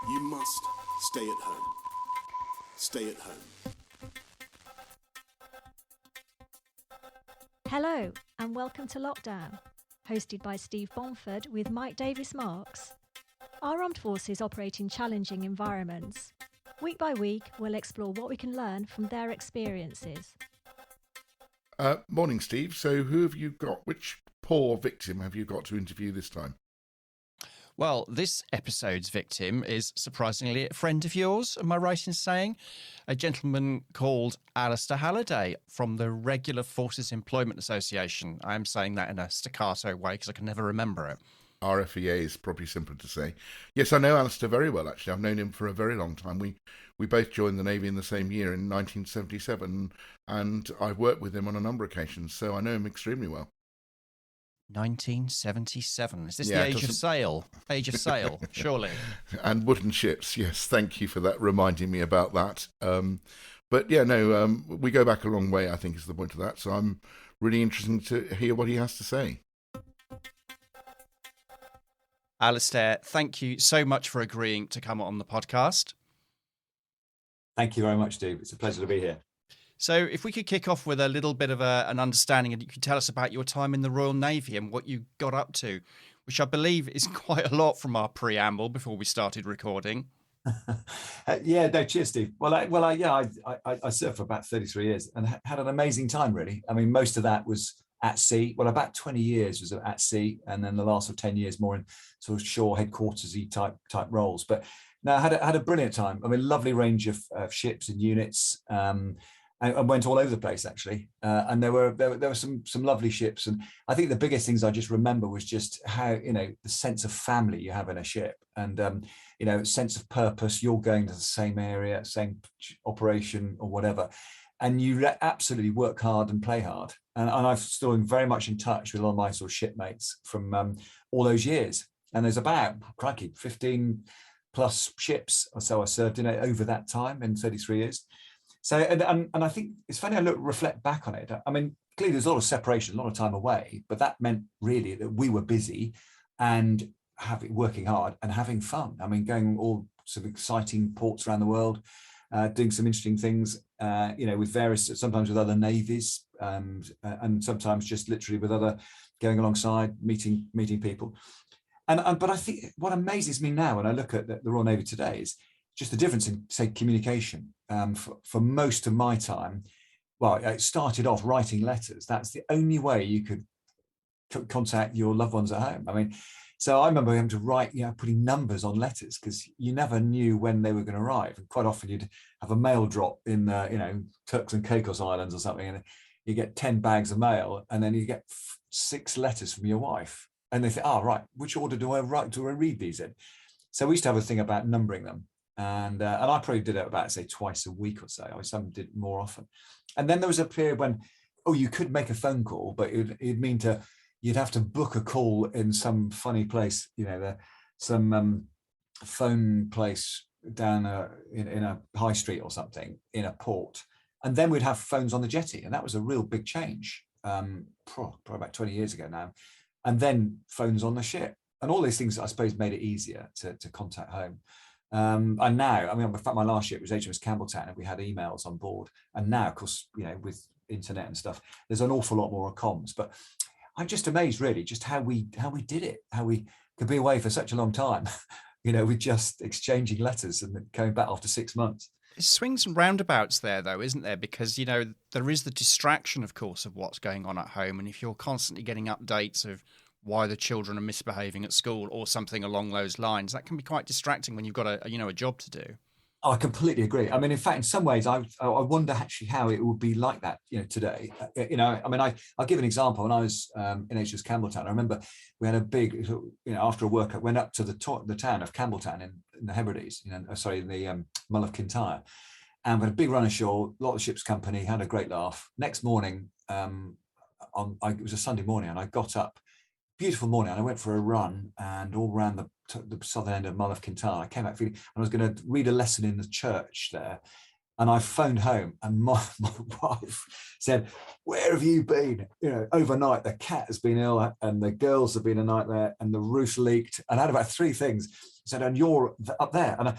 You must stay at home. Stay at home. Hello and welcome to Lockdown, hosted by Steve Bomford with Mike Davis-Marks. Our armed forces operate in challenging environments. Week by week, we'll explore what we can learn from their experiences. Morning, Steve. So who have you got? Which poor victim have you got to interview this time? Well, this episode's victim is surprisingly a friend of yours, am I right in saying? A gentleman called Alistair Halliday from the Regular Forces Employment Association. I am saying that in a staccato way because I can never remember it. RFEA is probably simpler to say. Yes, I know Alistair very well, actually. I've known him for a very long time. We both joined the Navy in the same year in 1977, and I've worked with him on a number of occasions, so I know him extremely well. 1977. Is this the age of sail? Age of sail, surely. And wooden ships, yes. Thank you for that, reminding me about that. But yeah, no, we go back a long way, I think is the point of that. So I'm really interested to hear what he has to say. Alistair, thank you so much for agreeing to come on the podcast. Thank you very much, Steve. It's a pleasure to be here. So if we could kick off with a little bit of an understanding, and you could tell us about your time in the Royal Navy and what you got up to, which I believe is quite a lot from our preamble before we started recording. Cheers, Steve. I served for about 33 years and had an amazing time, really. I mean, most of that was at sea. Well, about 20 years was at sea, and then the last of 10 years more in sort of shore headquarters-y type roles. But no, I had a brilliant time. I mean, lovely range of ships and units. I went all over the place, actually, and there were some lovely ships. And I think the biggest things I just remember was just how, the sense of family you have in a ship, and sense of purpose. You're going to the same area, same operation or whatever, and you absolutely work hard and play hard. And I'm still very much in touch with a lot of my sort of shipmates from all those years. And there's about 15 plus ships or so I served in it over that time in 33 years. So, and I think it's funny, reflect back on it. I mean, clearly there's a lot of separation, a lot of time away, but that meant really that we were busy and working hard and having fun. I mean, going all sort of exciting ports around the world, doing some interesting things, with sometimes with other navies, and sometimes just literally with going alongside, meeting people. But I think what amazes me now when I look at the Royal Navy today is just the difference in, say, communication. For most of my time, well, it started off writing letters. That's the only way you could contact your loved ones at home. I mean, so I remember having to write, putting numbers on letters because you never knew when they were going to arrive. And quite often you'd have a mail drop in, Turks and Caicos Islands or something, and you get 10 bags of mail, and then you get 6 letters from your wife. And they think, right, which order do I write? Do I read these in? So we used to have a thing about numbering them. And I probably did it about, say, twice a week or so. Some did more often. And then there was a period when, you could make a phone call, but it'd mean you'd have to book a call in some funny place, some phone place down in a high street or something in a port. And then we'd have phones on the jetty. And that was a real big change, probably about 20 years ago now. And then phones on the ship. And all these things, I suppose, made it easier to contact home. And now, in fact, my last ship was HMS Campbelltown, and we had emails on board. And now, of course, with internet and stuff, there's an awful lot more comms. But I'm just amazed, really, just how we did it, how we could be away for such a long time, with just exchanging letters and coming back after 6 months. It swings and roundabouts there, though, isn't there? Because, there is the distraction, of course, of what's going on at home. And if you're constantly getting updates of why the children are misbehaving at school or something along those lines, that can be quite distracting when you've got a job to do. I completely agree. I mean, in fact, in some ways, I wonder actually how it would be like that, today. I'll give an example. When I was in HMS Campbelltown, I remember we had a big, after a work, I went up to the town of Campbelltown in the Hebrides, in the Mull of Kintyre, and we had a big run ashore. A lot of ship's company, had a great laugh. Next morning, it was a Sunday morning, and I got up. Beautiful morning, and I went for a run and all around the southern end of Mull of Kintyre. I came back feeling, and I was going to read a lesson in the church there, and I phoned home, and my wife said, "Where have you been? Overnight the cat has been ill, and the girls have been a nightmare, and the roof leaked." And I had about 3 things. said, and you're up there. And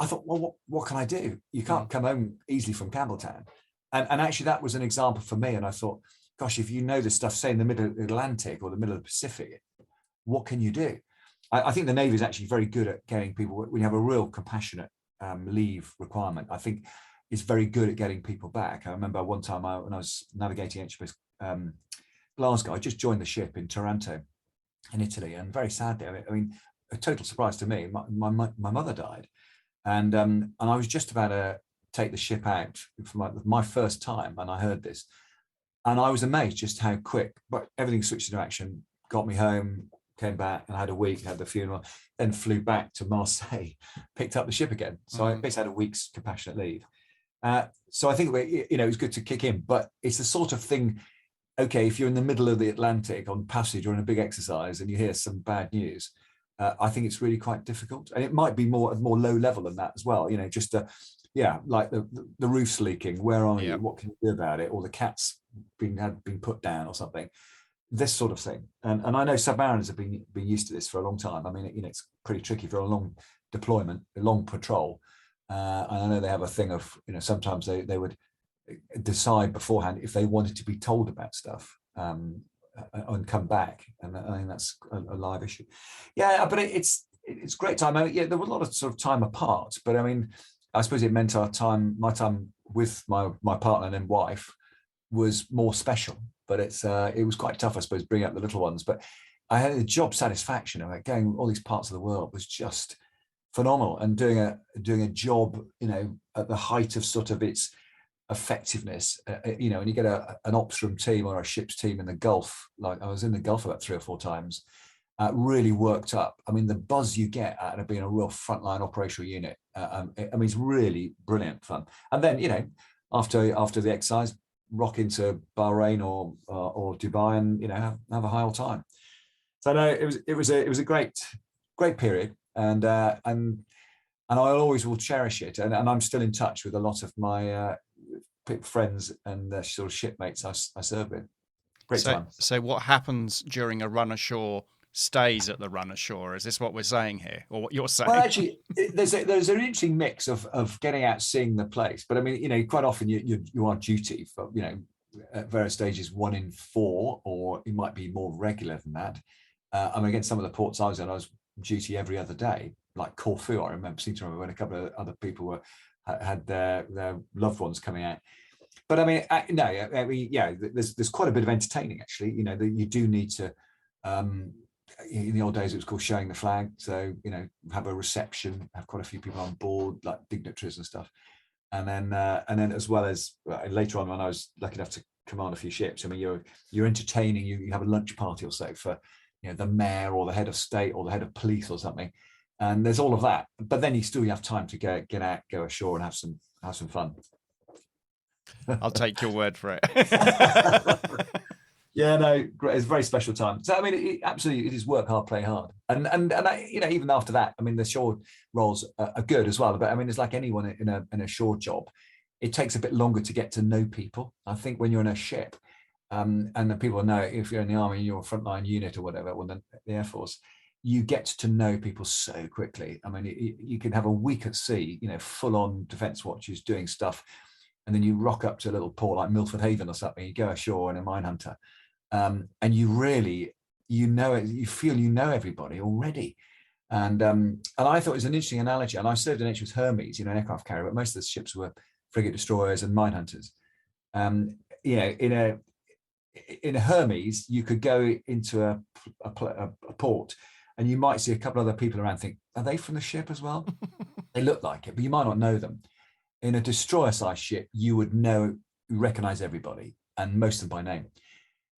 I thought, well, what can I do? You can't come home easily from Campbelltown. And actually that was an example for me. And I thought, gosh, if you know this stuff, say in the middle of the Atlantic or the middle of the Pacific, what can you do? I think the Navy is actually very good at getting people, when you have a real compassionate leave requirement, I think it's very good at getting people back. I remember one time when I was navigating HMS Glasgow, I just joined the ship in Taranto in Italy, and very sadly, I mean, a total surprise to me, my mother died. And I was just about to take the ship out for my first time, and I heard this. And I was amazed just how quick, but everything switched into action, got me home, came back, and I had a week, had the funeral, then flew back to Marseille, picked up the ship again. So I basically had a week's compassionate leave. So I think, it was good to kick in, but it's the sort of thing, okay, if you're in the middle of the Atlantic on passage or in a big exercise and you hear some bad news, I think it's really quite difficult. And it might be more low level than that as well, just like the roof's leaking, where are you, what can you do about it, or the cat's been put down or something, this sort of thing. And I know submariners have been used to this for a long time. I mean, it's pretty tricky for a long deployment, a long patrol. And I know they have a thing of, sometimes they would decide beforehand if they wanted to be told about stuff and come back. And I think that's a live issue. Yeah, but it's great time. I mean, there was a lot of sort of time apart, but I mean, I suppose it meant my time with my partner and then wife was more special. But it was quite tough, I suppose, bringing up the little ones. But I had a job satisfaction of it. Going all these parts of the world was just phenomenal, and doing a job, at the height of sort of its effectiveness, and you get an ops room team or a ship's team in the Gulf. Like I was in the Gulf about 3 or 4 times, really worked up. I mean, the buzz you get out of being a real frontline operational unit, I mean, it's really brilliant fun. And then, after the exercise, rock into Bahrain or Dubai and have a high old time. So no, it was a great period, and I always will cherish it, and I'm still in touch with a lot of my friends and sort of shipmates I served with. Great time. So what happens during a run ashore stays at the run ashore? Is this what we're saying here, or what you're saying? Well, actually, there's an interesting mix of getting out, seeing the place. But I mean, quite often you are on duty for, at various stages, 1 in 4, or it might be more regular than that. I mean, against some of the ports I was in, I was duty every other day, like Corfu. I seem to remember when a couple of other people had their loved ones coming out. But I mean, there's quite a bit of entertaining, actually. That you do need to. In the old days, it was called showing the flag. So, have a reception, have quite a few people on board, like dignitaries and stuff. And then as well as later on, when I was lucky enough to command a few ships, I mean, you're entertaining. You have a lunch party or so for, the mayor or the head of state or the head of police or something. And there's all of that. But then you have time to get out, go ashore, and have some fun. I'll take your word for it. Yeah, no, great. It's a very special time. So I mean, absolutely, it is work hard, play hard, and even after that, I mean, the shore roles are good as well. But I mean, it's like anyone in a shore job, it takes a bit longer to get to know people. I think when you're in a ship, and the people know, if you're in the army, you're a frontline unit or whatever, or the Air Force, you get to know people so quickly. I mean, you can have a week at sea, full on defence watches doing stuff, and then you rock up to a little port like Milford Haven or something. You go ashore in a mine hunter. And you really, you feel everybody already. And I thought it was an interesting analogy. And I served in HMS Hermes, an aircraft carrier, but most of the ships were frigate destroyers and mine hunters. In a Hermes, you could go into a port and you might see a couple other people around and think, are they from the ship as well? They look like it, but you might not know them. In a destroyer-sized ship, you would recognize everybody, and most of them by name.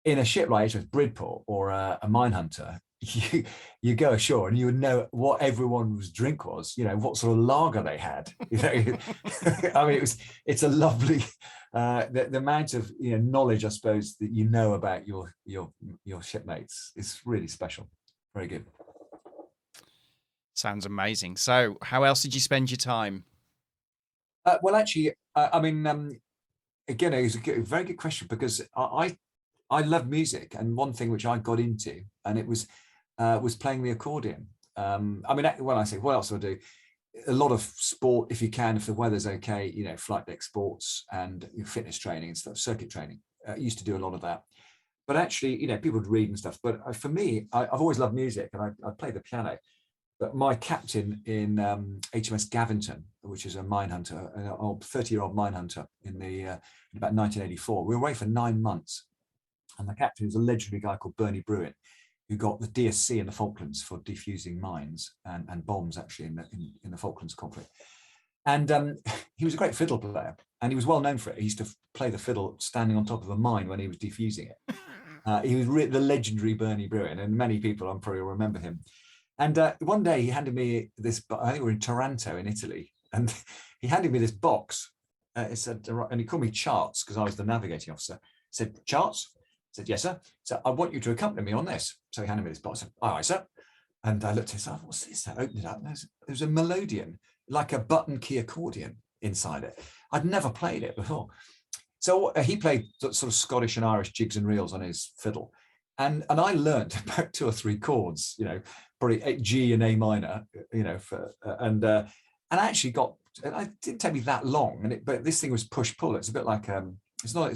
In a ship like HMS Bridport or a mine hunter, you go ashore and you would know what everyone's drink was, what sort of lager they had. I mean, it's a lovely the amount of knowledge, I suppose, that about your shipmates is really special. Very good. Sounds amazing. So, how else did you spend your time? Well, actually, I mean, again, it's a very good question, because I love music, and one thing which I got into, and it was playing the accordion. I mean, when I say what else do I do, a lot of sport, if you can, if the weather's okay, you know, flight deck sports and fitness training and stuff, circuit training. I used to do a lot of that. But actually, you know, people would read and stuff. But for me, I've always loved music, and I play the piano. But my captain in HMS Gavington, which is a minehunter, an old 30-year-old minehunter in about 1984, we were away for 9 months. And the captain was a legendary guy called Bernie Bruin, who got the DSC in the Falklands for defusing mines and bombs, actually, in the Falklands conflict. And he was a great fiddle player, and he was well known for it. He used to play the fiddle standing on top of a mine when he was defusing it. He was the legendary Bernie Bruin, and many people, I'm probably remember him. And one day he handed me this, I think we were in Taranto in Italy, and he handed me this box. It said, and he called me Charts because I was the navigating officer. He said, Charts? I said, yes, sir. So I want you to accompany me on this. So he handed me this box. I said, all right, sir. And I looked at it, I thought, what's this? I opened it up. There was a melodeon, like a button key accordion inside it. I'd never played it before. So he played sort of Scottish and Irish jigs and reels on his fiddle. And I learned about 2 or 3 chords, you know, probably G and A minor, you know, and I actually got, it didn't take me that long, but this thing was push pull. It's a bit like it's not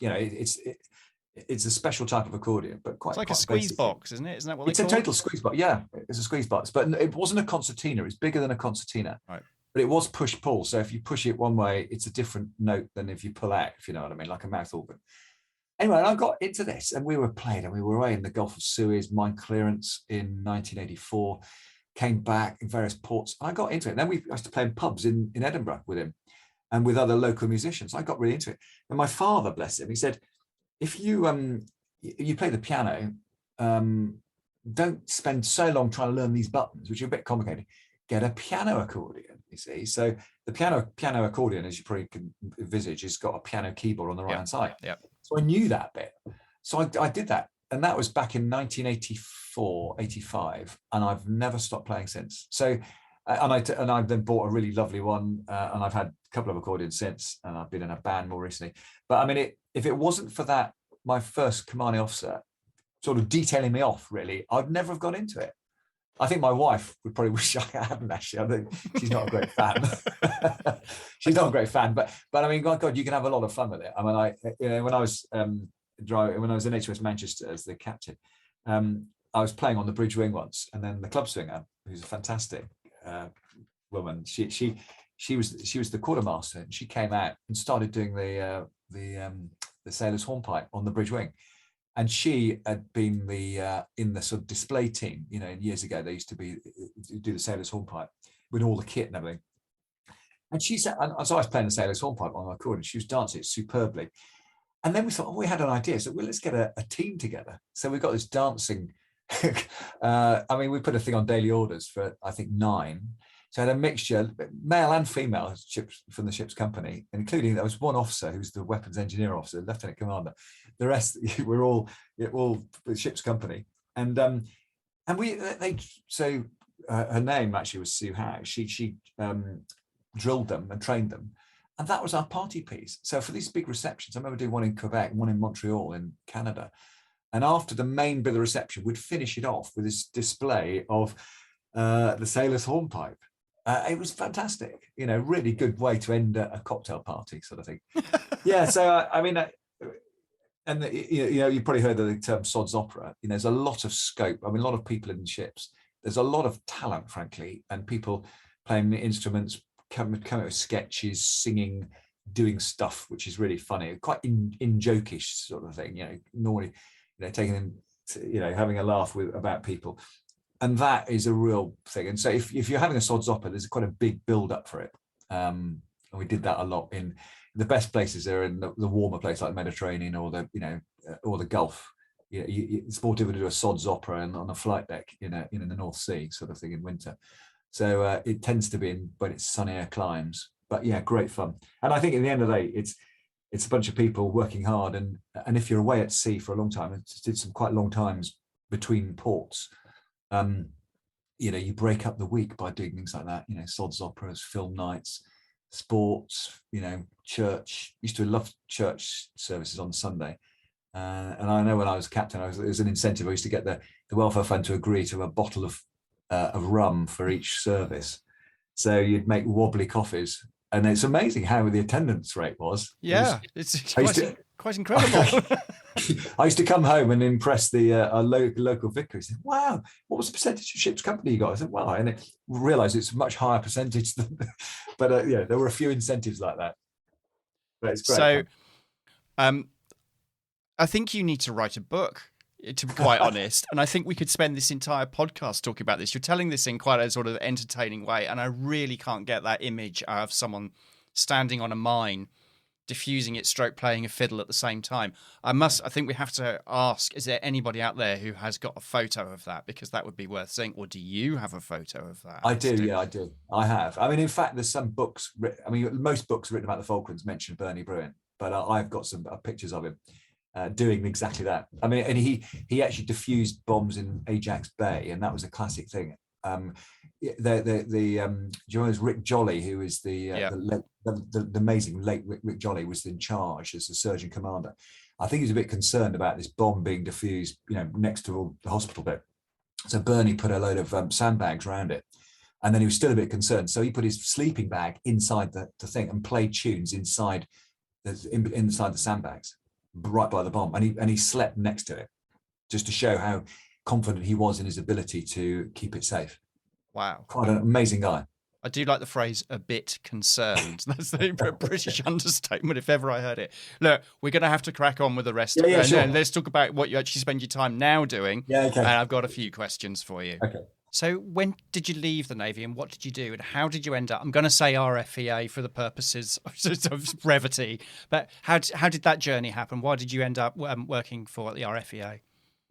you know, it's a special type of accordion, but it's like a squeeze box, isn't it? Isn't that what it's a total squeeze box? Yeah, it's a squeeze box, but it wasn't a concertina. It's bigger than a concertina, right? But it was push pull. So if you push it one way, it's a different note than if you pull out. If you know what I mean, like a mouth organ. Anyway, I got into this, and we were playing, and we were away in the Gulf of Suez, mine clearance in 1984, came back in various ports, and I got into it. And then I used to play in pubs in Edinburgh with him and with other local musicians. I got really into it. And my father, bless him, he said, if you play the piano, don't spend so long trying to learn these buttons, which are a bit complicated. Get a piano accordion, you see. So the piano accordion, as you probably can envisage, has got a piano keyboard on the right-hand side. Yeah. So I knew that bit. So I did that. And that was back in 1984, 85. And I've never stopped playing since. So, and I've then bought a really lovely one. And I've had a couple of accordions since. And I've been in a band more recently. But I mean, if it wasn't for that, my first commanding officer sort of detailing me off, really, I'd never have gone into it. I think my wife would probably wish I hadn't, actually. I think she's not a great fan. She's not a great fan, but I mean, God, you can have a lot of fun with it. I mean, when I was driving, when I was in HMS Manchester as the captain, I was playing on the bridge wing once, and then the club swinger, who's a fantastic woman, she was the quartermaster, and she came out and started doing the sailor's hornpipe on the bridge wing. And she had been in the sort of display team, you know, years ago. They used to do the sailor's hornpipe with all the kit and everything. And she said, and so I was playing the sailor's hornpipe on my accordion. She was dancing it superbly. And then we thought, we had an idea. So, well, let's get a team together. So we got this dancing. I mean, we put a thing on daily orders for, I think, 9. So I had a mixture, male and female from the ship's company, including there was one officer who was the weapons engineer officer, lieutenant commander. The rest were all the ship's company, and her name actually was Sue Howe. She drilled them and trained them, and that was our party piece. So for these big receptions, I remember doing one in Quebec, one in Montreal in Canada, and after the main bit of the reception, we'd finish it off with this display of the sailor's hornpipe. It was fantastic, you know, really good way to end a cocktail party, sort of thing. Yeah, so I mean, and you know, you probably heard of the term sods opera. You know, there's a lot of scope. I mean, a lot of people in ships. There's a lot of talent, frankly, and people playing the instruments, coming up with sketches, singing, doing stuff, which is really funny, quite in jokish sort of thing. You know, normally, you know, taking them, you know, having a laugh about people. And that is a real thing. And so if you're having a sods opera, there's quite a big build up for it. And we did that a lot in the best places. Are in the warmer place like the Mediterranean or the Gulf. You know, it's more difficult to do a sods opera on a flight deck in the North Sea sort of thing in winter. So it tends to be when it's sunnier climes. But yeah, great fun. And I think at the end of the day, it's a bunch of people working hard. And if you're away at sea for a long time, it did some quite long times between ports. You know, you break up the week by doing things like that, you know, sods operas, film nights, sports, you know, church. Used to love church services on Sunday. And I know when I was captain, there was an incentive. I used to get the welfare fund to agree to a bottle of rum for each service. So you'd make wobbly coffees. And it's amazing how the attendance rate was. Yeah, it's quite incredible. I used to come home and impress the local vicar. He said, "Wow, what was the percentage of ship's company you got?" I said, "Well," and I realised it's a much higher percentage than. But yeah, there were a few incentives like that. But it's great. So, I think you need to write a book, to be quite honest. And I think we could spend this entire podcast talking about this. You're telling this in quite a sort of entertaining way, and I really can't get that image of someone standing on a mine, diffusing it, stroke playing a fiddle at the same time. I think we have to ask, is there anybody out there who has got a photo of that? Because that would be worth seeing. Or do you have a photo of that? I do, yeah, I do. I have. I mean, in fact, there's some books, most books written about the Falklands mention Bernie Bruin, but I've got some pictures of him doing exactly that. I mean, and he actually diffused bombs in Ajax Bay, and that was a classic thing. Do you know Rick Jolly, who is the amazing late Rick Jolly, was in charge as the surgeon commander. I think he's a bit concerned about this bomb being diffused, next to the hospital bit. So Bernie put a load of sandbags around it, and then he was still a bit concerned. So he put his sleeping bag inside the thing and played tunes inside the sandbags, right by the bomb, and he slept next to it, just to show how confident he was in his ability to keep it safe. Wow. Quite an amazing guy. I do like the phrase "a bit concerned." That's the British understatement, if ever I heard it. Look, we're going to have to crack on with the rest of it. Sure. And let's talk about what you actually spend your time now doing. Yeah, okay. And I've got a few questions for you. Okay. So when did you leave the Navy and what did you do and how did you end up? I'm going to say RFEA for the purposes of brevity, but how did that journey happen? Why did you end up working for the RFEA?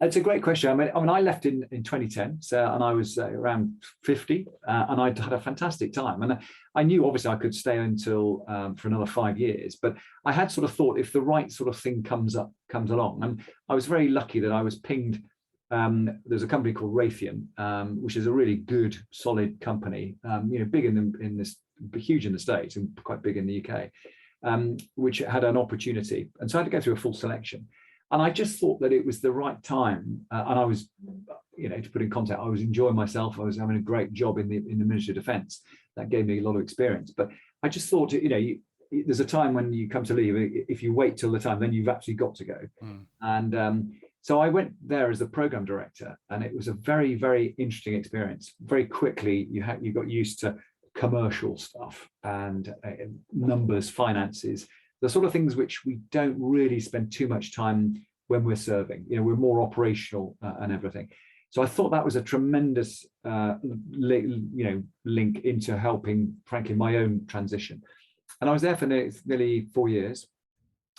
It's a great question. I mean, I left in 2010, and I was around 50, and I'd had a fantastic time. And I knew, obviously, I could stay until for another 5 years. But I had sort of thought, if the right sort of thing comes along, and I was very lucky that I was pinged. There's a company called Raytheon, which is a really good, solid company. Big in this, huge in the States, and quite big in the UK, which had an opportunity, and so I had to go through a full selection. And I just thought that it was the right time. And I was, to put in context, I was enjoying myself. I was having a great job in the Ministry of Defence. That gave me a lot of experience. But I just thought, there's a time when you come to leave. If you wait till the time, then you've actually got to go. Mm. And so I went there as the program director, and it was a very, very interesting experience. Very quickly, you got used to commercial stuff and numbers, finances. The sort of things which we don't really spend too much time when we're serving. We're more operational and everything. So I thought that was a tremendous, link into helping, frankly, my own transition. And I was there for nearly 4 years,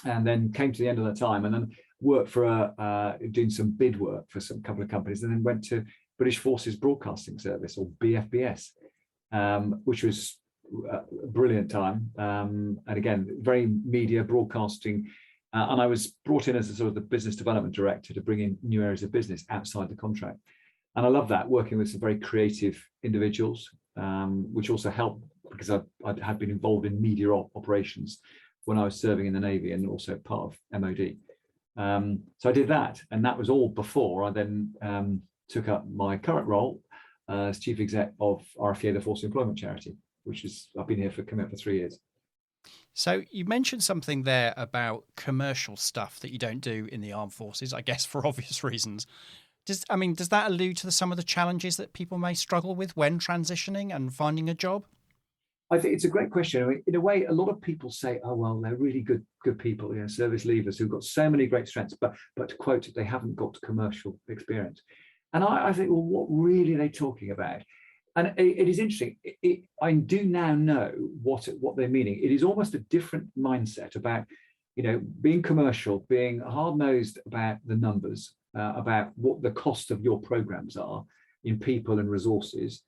and then came to the end of that time, and then worked for doing some bid work for some couple of companies, and then went to British Forces Broadcasting Service, or BFBS, which was a brilliant time, and again, very media broadcasting, and I was brought in as a sort of the business development director to bring in new areas of business outside the contract, and I love that, working with some very creative individuals, which also helped because I had been involved in media operations when I was serving in the Navy and also part of MOD. So I did that, and that was all before I then took up my current role as chief exec of RFEA, the Force Employment Charity, which is, I've been here coming up for 3 years. So you mentioned something there about commercial stuff that you don't do in the armed forces, I guess for obvious reasons. Does that allude to some of the challenges that people may struggle with when transitioning and finding a job? I think it's a great question. I mean, in a way, a lot of people say, "Oh, well, they're really good people, service leavers who've got so many great strengths, but to quote, they haven't got commercial experience." And I think, well, what really are they talking about? And it is interesting. I do now know what they're meaning. It is almost a different mindset about, being commercial, being hard-nosed about the numbers, about what the cost of your programs are in people and resources.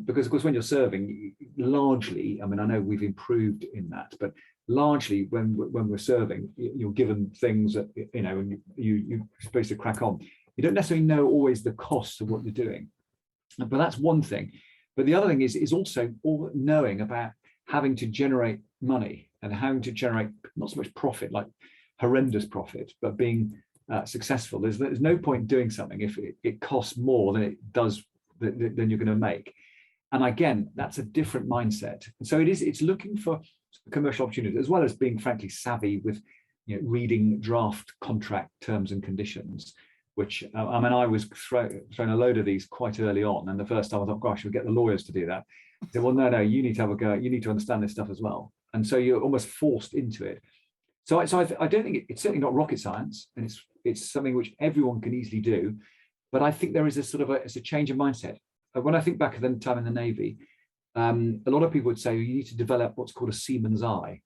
Because, of course, when you're serving, largely, I know we've improved in that, but largely when we're serving, you're given things that, and you're supposed to crack on. You don't necessarily know always the cost of what you're doing. But that's one thing. But the other thing is also all knowing about having to generate money and having to generate not so much profit, like horrendous profit, but being successful. There's no point doing something if it costs more than it does than you're going to make. And again, that's a different mindset. And so it's looking for commercial opportunities, as well as being frankly savvy with reading draft contract terms and conditions, which I was thrown a load of these quite early on. And the first time I thought, gosh, we'll get the lawyers to do that. I said, well, no, you need to have a go. You need to understand this stuff as well. And so you're almost forced into it. So I don't think it's certainly not rocket science, and it's something which everyone can easily do. But I think there is it's a change of mindset. When I think back at the time in the Navy, a lot of people would say you need to develop what's called a seaman's eye.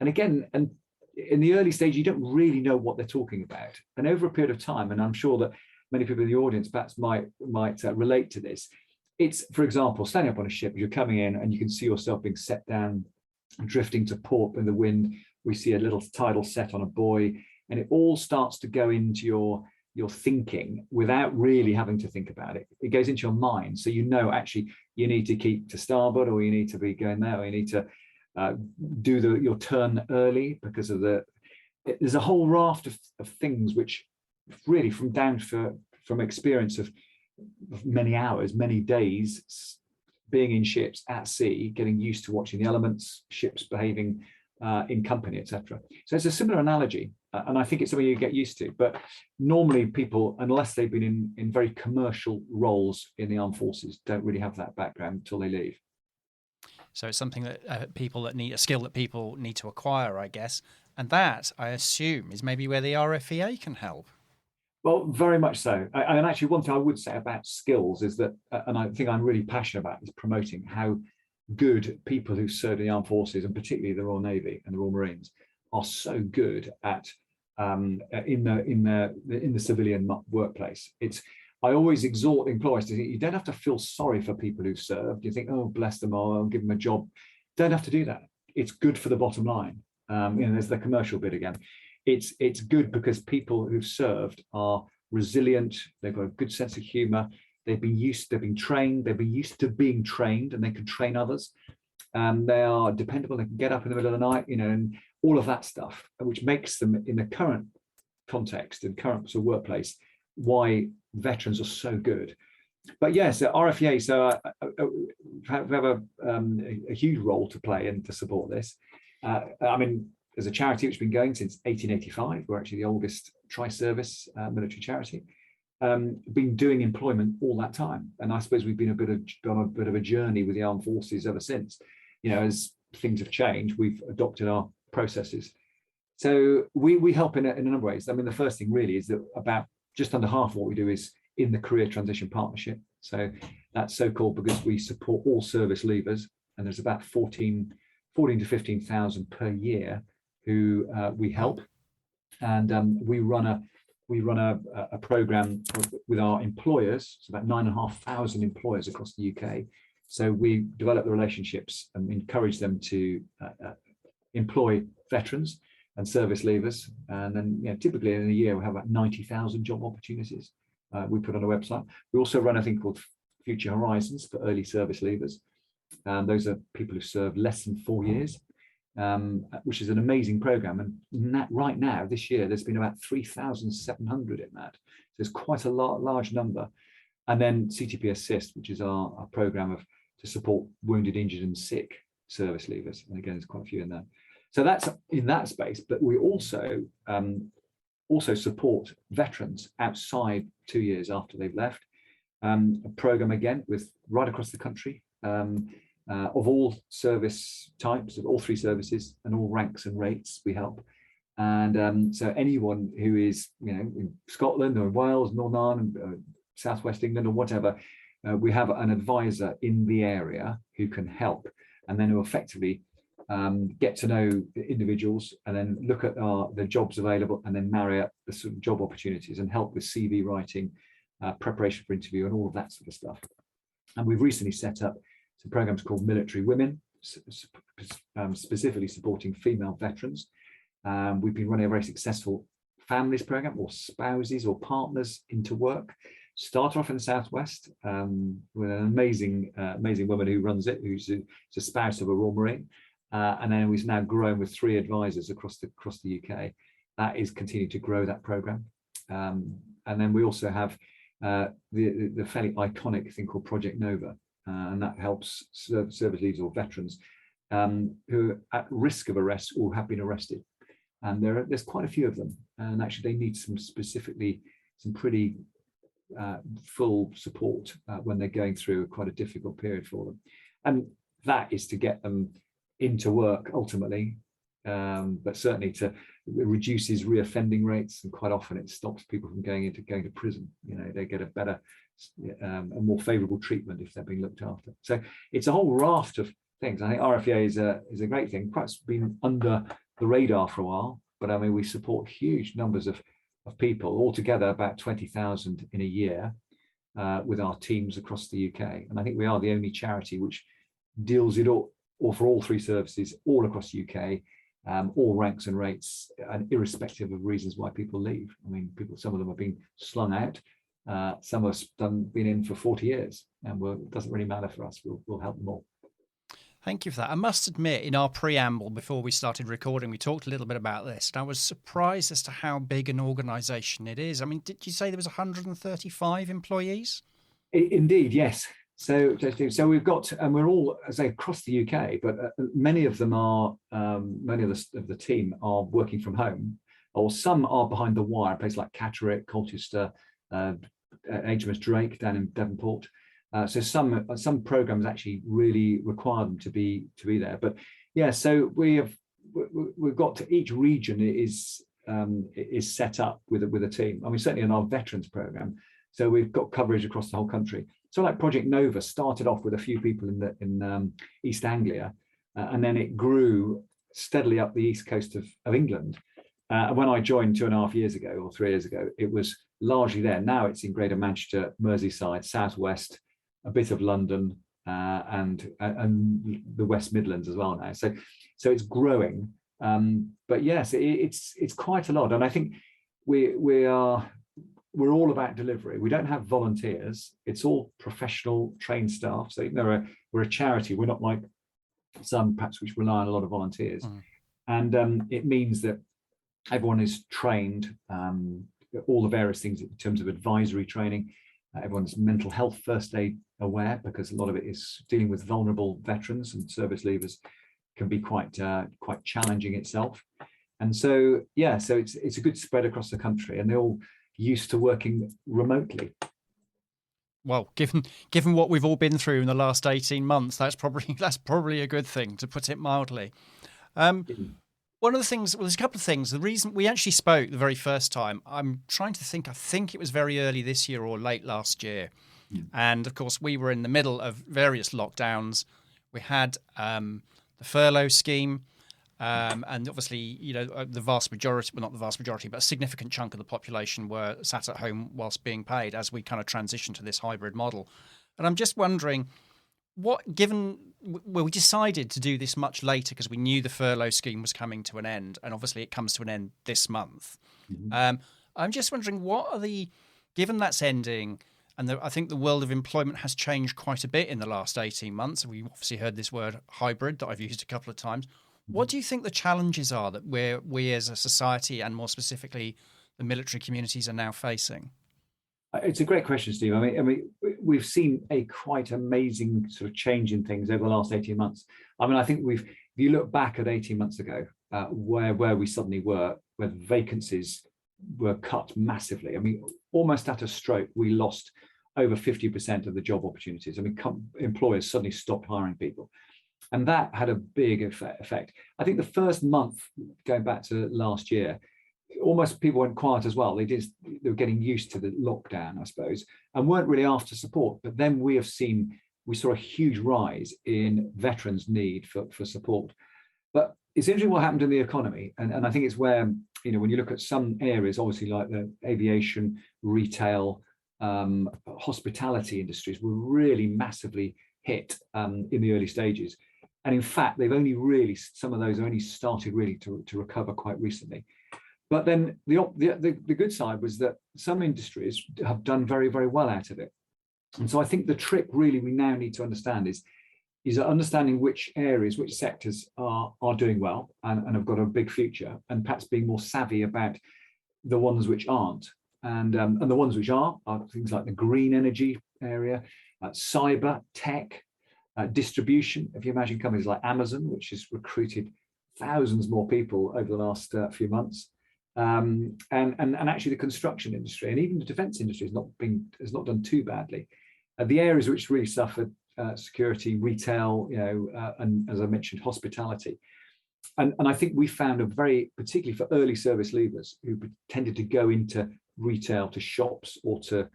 And again, and in the early stage, you don't really know what they're talking about. And over a period of time, and I'm sure that many people in the audience perhaps might relate to this. It's, for example, standing up on a ship, you're coming in and you can see yourself being set down, drifting to port in the wind. We see a little tidal set on a buoy, and it all starts to go into your thinking without really having to think about it. It goes into your mind. So actually you need to keep to starboard, or you need to be going there, or you need to do your turn early because of there's a whole raft of things which really from experience of many hours, many days being in ships at sea, getting used to watching the elements, ships behaving in company, etc. So it's a similar analogy, and I think it's something you get used to. But normally people, unless they've been in very commercial roles in the armed forces, don't really have that background until they leave. So it's something that a skill that people need to acquire, I guess. And that, I assume, is maybe where the RFEA can help. Well, very much so. And actually, one thing I would say about skills is that, and I think I'm really passionate about, is promoting how good people who serve in the armed forces, and particularly the Royal Navy and the Royal Marines, are so good at in the civilian workplace. I always exhort employers to think you don't have to feel sorry for people who've served. You think, oh, bless them, I'll give them a job. Don't have to do that. It's good for the bottom line. There's the commercial bit again. It's good because people who've served are resilient. They've got a good sense of humour. They've been trained. They've been used to being trained, and they can train others. They are dependable. They can get up in the middle of the night, and all of that stuff, which makes them, in the current context and current sort of workplace, why veterans are so good. But yes, RFEA. So we have a huge role to play and to support this. There's a charity which has been going since 1885. We're actually the oldest tri-service military charity. Been doing employment all that time, and I suppose we've been on a bit of a journey with the armed forces ever since. As things have changed, we've adopted our processes. So we help in a number of ways. The first thing really is that about just under half of what we do is in the career transition partnership. So that's so called because we support all service leavers, and there's about 14 to 15,000 per year who we help, and we run a program with our employers. It's about 9,500 employers across the UK. So we develop the relationships and encourage them to employ veterans and service leavers. And then typically in a year we have about 90,000 job opportunities we put on a website. We also run a thing called Future Horizons for early service leavers. Those are people who serve less than 4 years. Which is an amazing program, and right now this year there's been about 3,700 in that. So there's quite a large number. And then CTP Assist, which is our program to support wounded, injured, and sick service leavers. And again, there's quite a few in there. So that's in that space. But we also support veterans outside 2 years after they've left. A program again with right across the country. Of all service types, of all three services and all ranks and rates, we help. And so anyone who is, in Scotland or Wales, Northern Ireland, Southwest England or whatever, we have an advisor in the area who can help, and then who effectively get to know the individuals and then look at the jobs available, and then marry up the sort of job opportunities and help with CV writing, preparation for interview, and all of that sort of stuff. And we've recently set up some programs called Military Women, specifically supporting female veterans. We've been running a very successful families program, or spouses or partners into work. Started off in the Southwest with an amazing woman who runs it, who's a spouse of a Royal Marine, and then we've now grown with 3 advisors across the UK. That is continuing to grow that program. And then we also have the fairly iconic thing called Project Nova, and that helps service leaders or veterans who are at risk of arrest or have been arrested. And there's quite a few of them, and actually they need some pretty full support when they're going through quite a difficult period for them. And that is to get them into work ultimately, but certainly it reduces reoffending rates, and quite often it stops people from going to prison. They get a better, a more favourable treatment if they're being looked after. So it's a whole raft of things. I think RFEA is a great thing. Perhaps been under the radar for a while, but I mean we support huge numbers of people, altogether about 20,000 in a year, with our teams across the UK. And I think we are the only charity which deals it all, or for all three services, all across the UK, all ranks and rates, and irrespective of reasons why people leave. I mean, some of them have been slung out, some have been in for 40 years, and it doesn't really matter for us. We'll help them all. Thank you for that. I must admit, in our preamble before we started recording, we talked a little bit about this, and I was surprised as to how big an organisation it is. I mean, did you say there was 135 employees? Indeed, yes. So we've got, and we're all, as I say, across the UK, but many of them are, many of the team are working from home, or some are behind the wire, places like Catterick, Colchester, HMS Drake down in Devonport. So some programs actually really require them to be there. But yeah, so we've got to each region is set up with a team. I mean, certainly in our veterans program, so we've got coverage across the whole country. So like Project Nova started off with a few people in East Anglia, and then it grew steadily up the east coast of England. And when I joined 2.5 years ago or 3 years ago, it was largely there. Now it's in Greater Manchester, Merseyside, Southwest, a bit of London, and the West Midlands as well now. So it's growing, but yes, it's quite a lot. And I think we're all about delivery. We don't have volunteers. It's all professional trained staff. So we're a charity. We're not like some perhaps which rely on a lot of volunteers. And it means that everyone is trained, all the various things in terms of advisory training. Everyone's mental health first aid aware, because a lot of it is dealing with vulnerable veterans, and service leavers can be quite challenging itself. And so it's a good spread across the country, and they're all used to working remotely. Well, given what we've all been through in the last 18 months, that's probably a good thing, to put it mildly. One of the things, well, there's a couple of things. The reason we actually spoke the very first time, I'm trying to think, I think it was very early this year or late last year. And of course, we were in the middle of various lockdowns. We had the furlough scheme. And obviously, the vast majority, well, not the vast majority, but a significant chunk of the population were sat at home whilst being paid as we kind of transition to this hybrid model. And I'm just wondering, we decided to do this much later because we knew the furlough scheme was coming to an end, and obviously it comes to an end this month. I'm just wondering, given that's ending, and I think the world of employment has changed quite a bit in the last 18 months. We obviously heard this word hybrid that I've used a couple of times. What do you think the challenges are that we as a society, and more specifically the military communities, are now facing? It's a great question, Steve. I mean, we've seen a quite amazing sort of change in things over the last 18 months. I mean, I think if you look back at 18 months ago, where we suddenly were, where vacancies were cut massively. I mean, almost at a stroke, we lost over 50% of the job opportunities. I mean, employers suddenly stopped hiring people. And that had a big effect. I think the first month, going back to last year, almost people went quiet as well. They were getting used to the lockdown, I suppose, and weren't really after support. But then we saw a huge rise in veterans' need for support. But it's interesting what happened in the economy. And I think it's where, when you look at some areas, obviously like the aviation, retail, hospitality industries were really massively hit in the early stages. And in fact, some of those only started really to recover quite recently. But then the good side was that some industries have done very, very well out of it. And so I think the trick really we now need to understand is understanding which areas, which sectors are doing well and have got a big future, and perhaps being more savvy about the ones which aren't. and the ones which are things like the green energy area, cyber, tech, distribution. If you imagine companies like Amazon, which has recruited thousands more people over the last few months, and actually the construction industry and even the defence industry has not done too badly. The areas which really suffered, security, retail, and as I mentioned, hospitality. And I think we found particularly for early service leavers who tended to go into retail, to shops, or to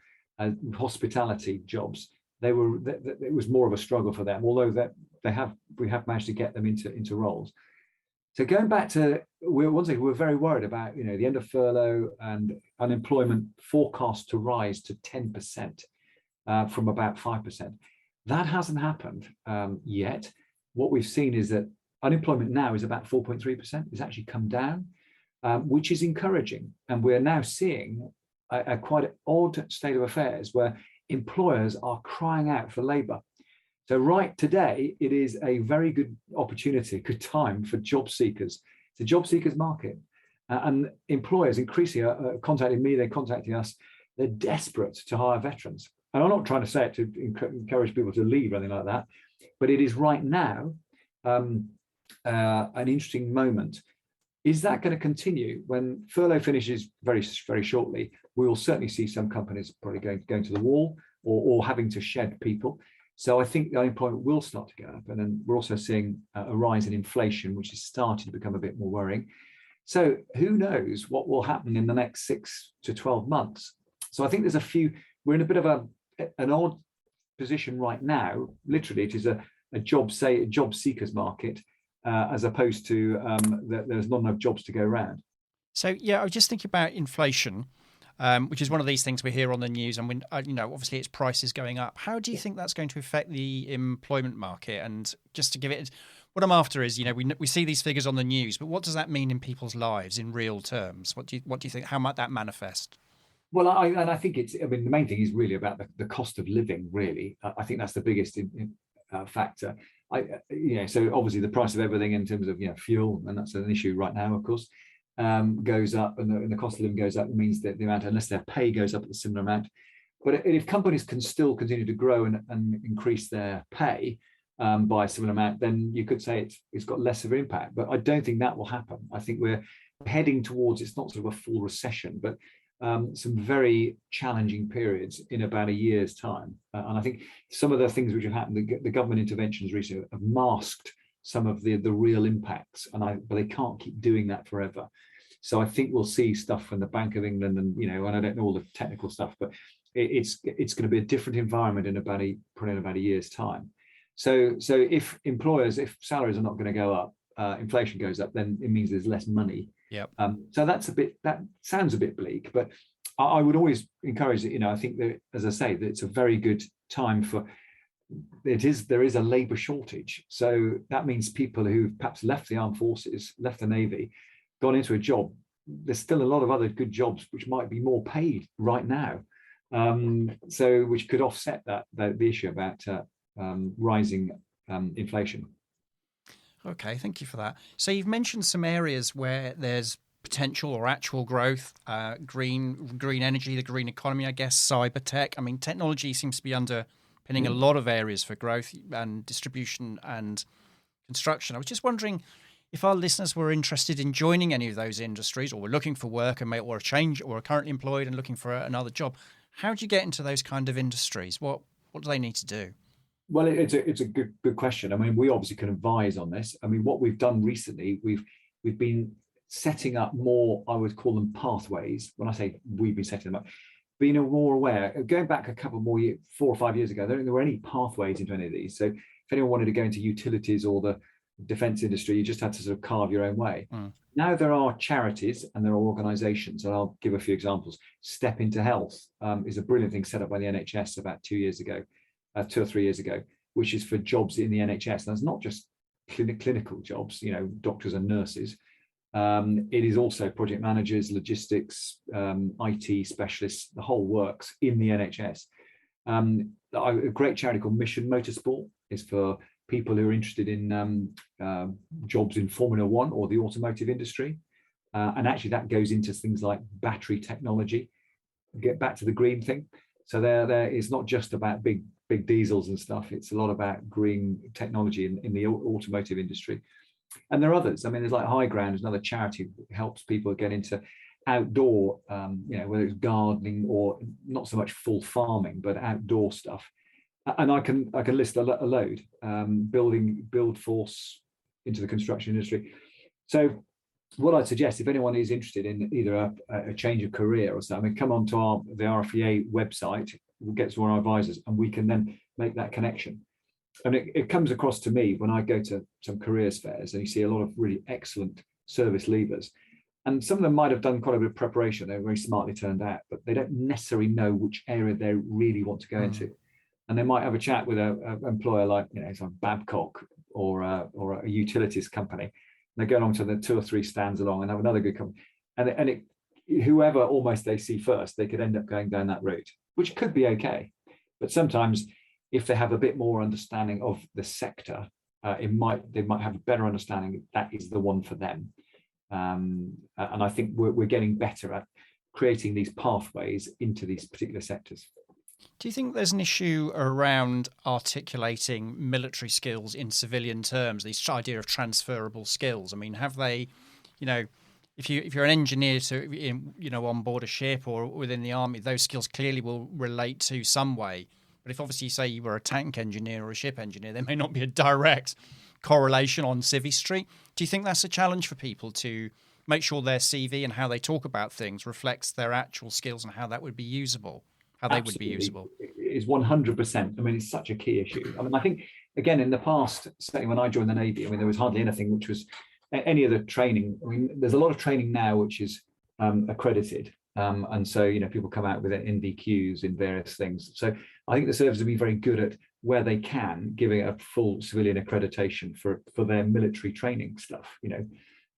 hospitality jobs, it was more of a struggle for them, although we have managed to get them into roles. So going back to, we're very worried about, the end of furlough and unemployment forecast to rise to 10% from about 5%. That hasn't happened yet. What we've seen is that unemployment now is about 4.3%. It's actually come down, which is encouraging. And we're now seeing a quite an odd state of affairs where employers are crying out for labour. So right today, it is a very good opportunity, good time for job seekers. It's a job seekers market. And employers increasingly are contacting me, they're contacting us. They're desperate to hire veterans. And I'm not trying to say it to encourage people to leave or anything like that, but it is right now an interesting moment. Is that going to continue? When furlough finishes very, very shortly, we will certainly see some companies probably going to the wall or having to shed people. So I think the unemployment will start to go up. And then we're also seeing a rise in inflation, which is starting to become a bit more worrying. So who knows what will happen in the next 6 to 12 months? So I think we're in a bit of an odd position right now. Literally, it is a job seekers market, as opposed to there's not enough jobs to go around. So I was just thinking about inflation, which is one of these things we hear on the news, and obviously its prices going up. How do you think that's going to affect the employment market? And just to give it, what I'm after is, we see these figures on the news, but what does that mean in people's lives in real terms? What do you think? How might that manifest? Well, I think the main thing is really about the cost of living. Really, I think that's the biggest factor. So obviously the price of everything in terms of fuel, and that's an issue right now, of course, goes up, and the cost of living goes up. It means that the amount, unless their pay goes up at a similar amount. But if companies can still continue to grow and increase their pay by a similar amount, then you could say it's got less of an impact. But I don't think that will happen. I think we're heading towards, it's not sort of a full recession, but some very challenging periods in about a year's time. And I think some of the things which have happened, the government interventions recently have masked some of the real impacts, but they can't keep doing that forever. So I think we'll see stuff from the Bank of England and I don't know all the technical stuff, but it's going to be a different environment in about a year's time. So if salaries are not going to go up, inflation goes up, then it means there's less money. Yep. So that sounds a bit bleak, but I would always encourage it. I think that, as I say, that it's a very good time there is a labour shortage. So that means people who've perhaps left the armed forces, left the Navy, gone into a job. There's still a lot of other good jobs which might be more paid right now. So which could offset the issue about rising inflation. Okay, thank you for that. So you've mentioned some areas where there's potential or actual growth, green energy, the green economy, I guess, cyber tech. I mean, technology seems to be underpinning a lot of areas for growth and distribution and construction. I was just wondering if our listeners were interested in joining any of those industries, or were looking for work or a change, or are currently employed and looking for another job. How do you get into those kind of industries? What do they need to do? Well, it's a good question. I mean, we obviously can advise on this. I mean, what we've done recently, we've been setting up more, I would call them pathways. When I say we've been setting them up, being more aware. Going back a couple more 4 or 5 years ago, there were any pathways into any of these. So if anyone wanted to go into utilities or the defence industry, you just had to sort of carve your own way. Now there are charities and there are organisations, and I'll give a few examples. Step Into Health is a brilliant thing set up by the NHS about 2 or 3 years ago, which is for jobs in the NHS. And it's not just clinical jobs, doctors and nurses. It is also project managers, logistics, IT specialists, the whole works in the NHS. A great charity called Mission Motorsport is for people who are interested in jobs in Formula One or the automotive industry. And actually that goes into things like battery technology. get back to the green thing. So there is not just about big diesels and stuff. It's a lot about green technology in the automotive industry. And there are others. I mean, there's like High Ground, is another charity that helps people get into outdoor, whether it's gardening or not so much full farming, but outdoor stuff. And I can list a load, build force into the construction industry. So what I'd suggest, if anyone is interested in either a change of career or something, come on to the RFEA website, we'll get to our advisors, and we can then make that connection. And it comes across to me when I go to some careers fairs, and you see a lot of really excellent service leavers. And some of them might have done quite a bit of preparation. They're very smartly turned out, but they don't necessarily know which area they really want to go into. And they might have a chat with an employer like, some Babcock or a utilities company. They go along to the 2 or 3 stands along and have another good company. And whoever almost they see first, they could end up going down that route, which could be okay. But sometimes if they have a bit more understanding of the sector, they might have a better understanding that is the one for them. And I think we're getting better at creating these pathways into these particular sectors. Do you think there's an issue around articulating military skills in civilian terms, this idea of transferable skills? I mean, have they, if you're an engineer on board a ship or within the army, those skills clearly will relate to some way. But if obviously say you were a tank engineer or a ship engineer, there may not be a direct correlation on Civvy Street. Do you think that's a challenge for people to make sure their CV and how they talk about things reflects their actual skills and how that would be usable? How they would be usable. Is 100%. I mean, it's such a key issue. I mean, I think, again, in the past, certainly when I joined the Navy, I mean, there was hardly anything which was any of the training. I mean, there's a lot of training now which is accredited. And so, people come out with NVQs in various things. So I think the service will be very good at where they can, giving a full civilian accreditation for their military training stuff,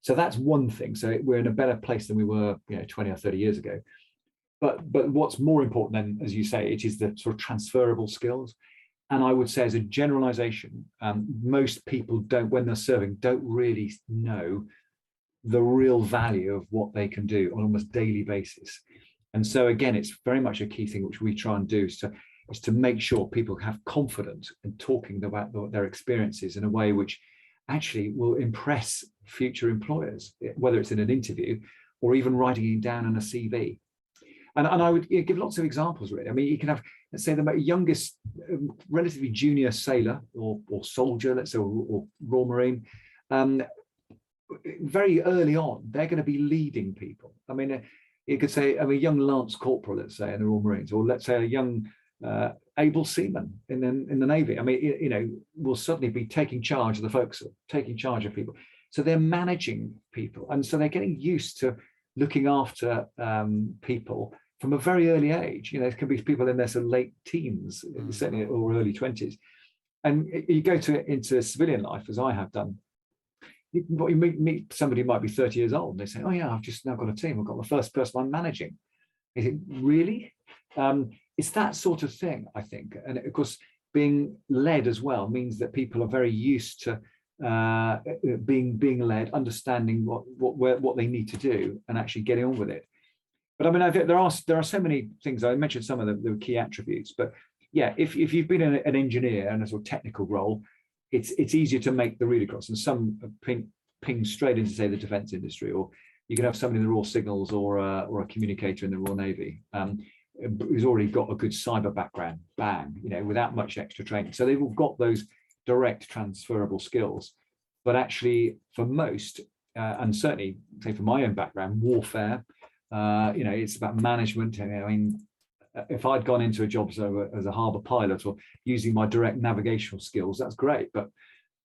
So that's one thing. So we're in a better place than we were, 20 or 30 years ago. But what's more important then, as you say, it is the sort of transferable skills. And I would say as a generalization, most people when they're serving, don't really know the real value of what they can do on almost daily basis. And so again, it's very much a key thing which we try and do is to make sure people have confidence in talking about their experiences in a way which actually will impress future employers, whether it's in an interview or even writing it down in a CV. And I would give lots of examples, really. I mean, you can have, let's say, the youngest, relatively junior sailor or soldier, let's say, or Royal Marine. Very early on, they're going to be leading people. I mean, you could say a young lance corporal, let's say, in the Royal Marines, or let's say a young able seaman in the Navy. I mean, will suddenly be taking charge of the folks, taking charge of people. So they're managing people, and so they're getting used to looking after people from a very early age. There can be people in their sort of late teens, certainly, or early 20s. And you go into civilian life, as I have done, you meet somebody who might be 30 years old, and they say, oh yeah, I've just now got a team. I've got the first person I'm managing. You think, really? It's that sort of thing, I think. And of course, being led as well means that people are very used to being led, understanding what they need to do, and actually getting on with it. But I mean, I think there are so many things. I mentioned some of the key attributes, but yeah, if you've been an engineer in a sort of technical role, it's easier to make the read across, and some ping straight into, say, the defence industry, or you can have somebody in the Royal Signals or a communicator in the Royal Navy who's already got a good cyber background, bang, without much extra training. So they've all got those direct transferable skills. But actually, for most, and certainly, say for my own background, warfare, it's about management. I mean, if I'd gone into a job as a harbour pilot or using my direct navigational skills, that's great. But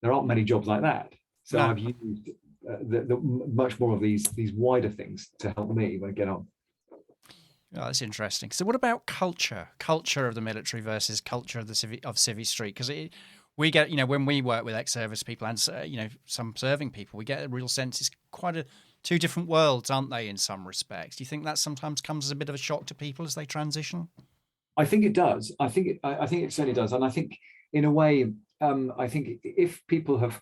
there aren't many jobs like that. So I've used much more of these wider things to help me when I get on. Oh, that's interesting. So what about culture of the military versus culture of Civvy Street? Because we get, when we work with ex-service people and, some serving people, we get a real sense it's quite two different worlds, aren't they, in some respects? Do you think that sometimes comes as a bit of a shock to people as they transition? I think it does. I think it certainly does. And I think, in a way, I think if people have,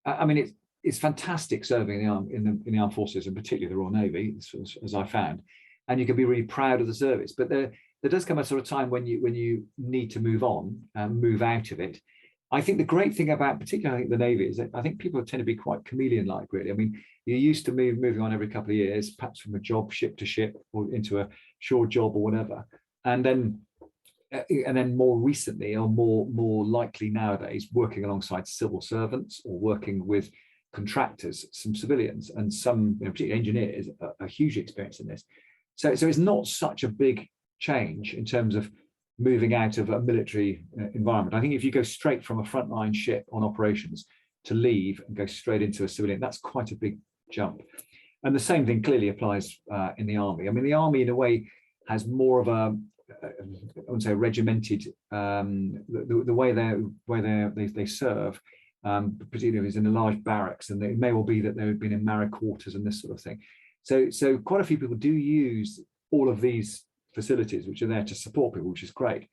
I mean, it's fantastic serving in the armed forces, and particularly the Royal Navy, as I found. and you can be really proud of the service. But there does come a sort of time when you need to move on and move out of it. I think the great thing about particularly the Navy is that I think people tend to be quite chameleon-like, really. I mean, you're used to moving on every couple of years, perhaps from a job, ship to ship, or into a shore job or whatever. And then more recently, or more likely nowadays, working alongside civil servants or working with contractors, some civilians, and some, particularly engineers, are hugely experienced in this. So it's not such a big change in terms of moving out of a military environment. I think if you go straight from a frontline ship on operations to leave and go straight into a civilian, that's quite a big jump. And the same thing clearly applies in the Army. I mean, the Army in a way has more of I wouldn't say regimented, the way they serve, particularly is in a large barracks, and it may well be that they've been in Marrow quarters and this sort of thing. So quite a few people do use all of these facilities which are there to support people, which is great.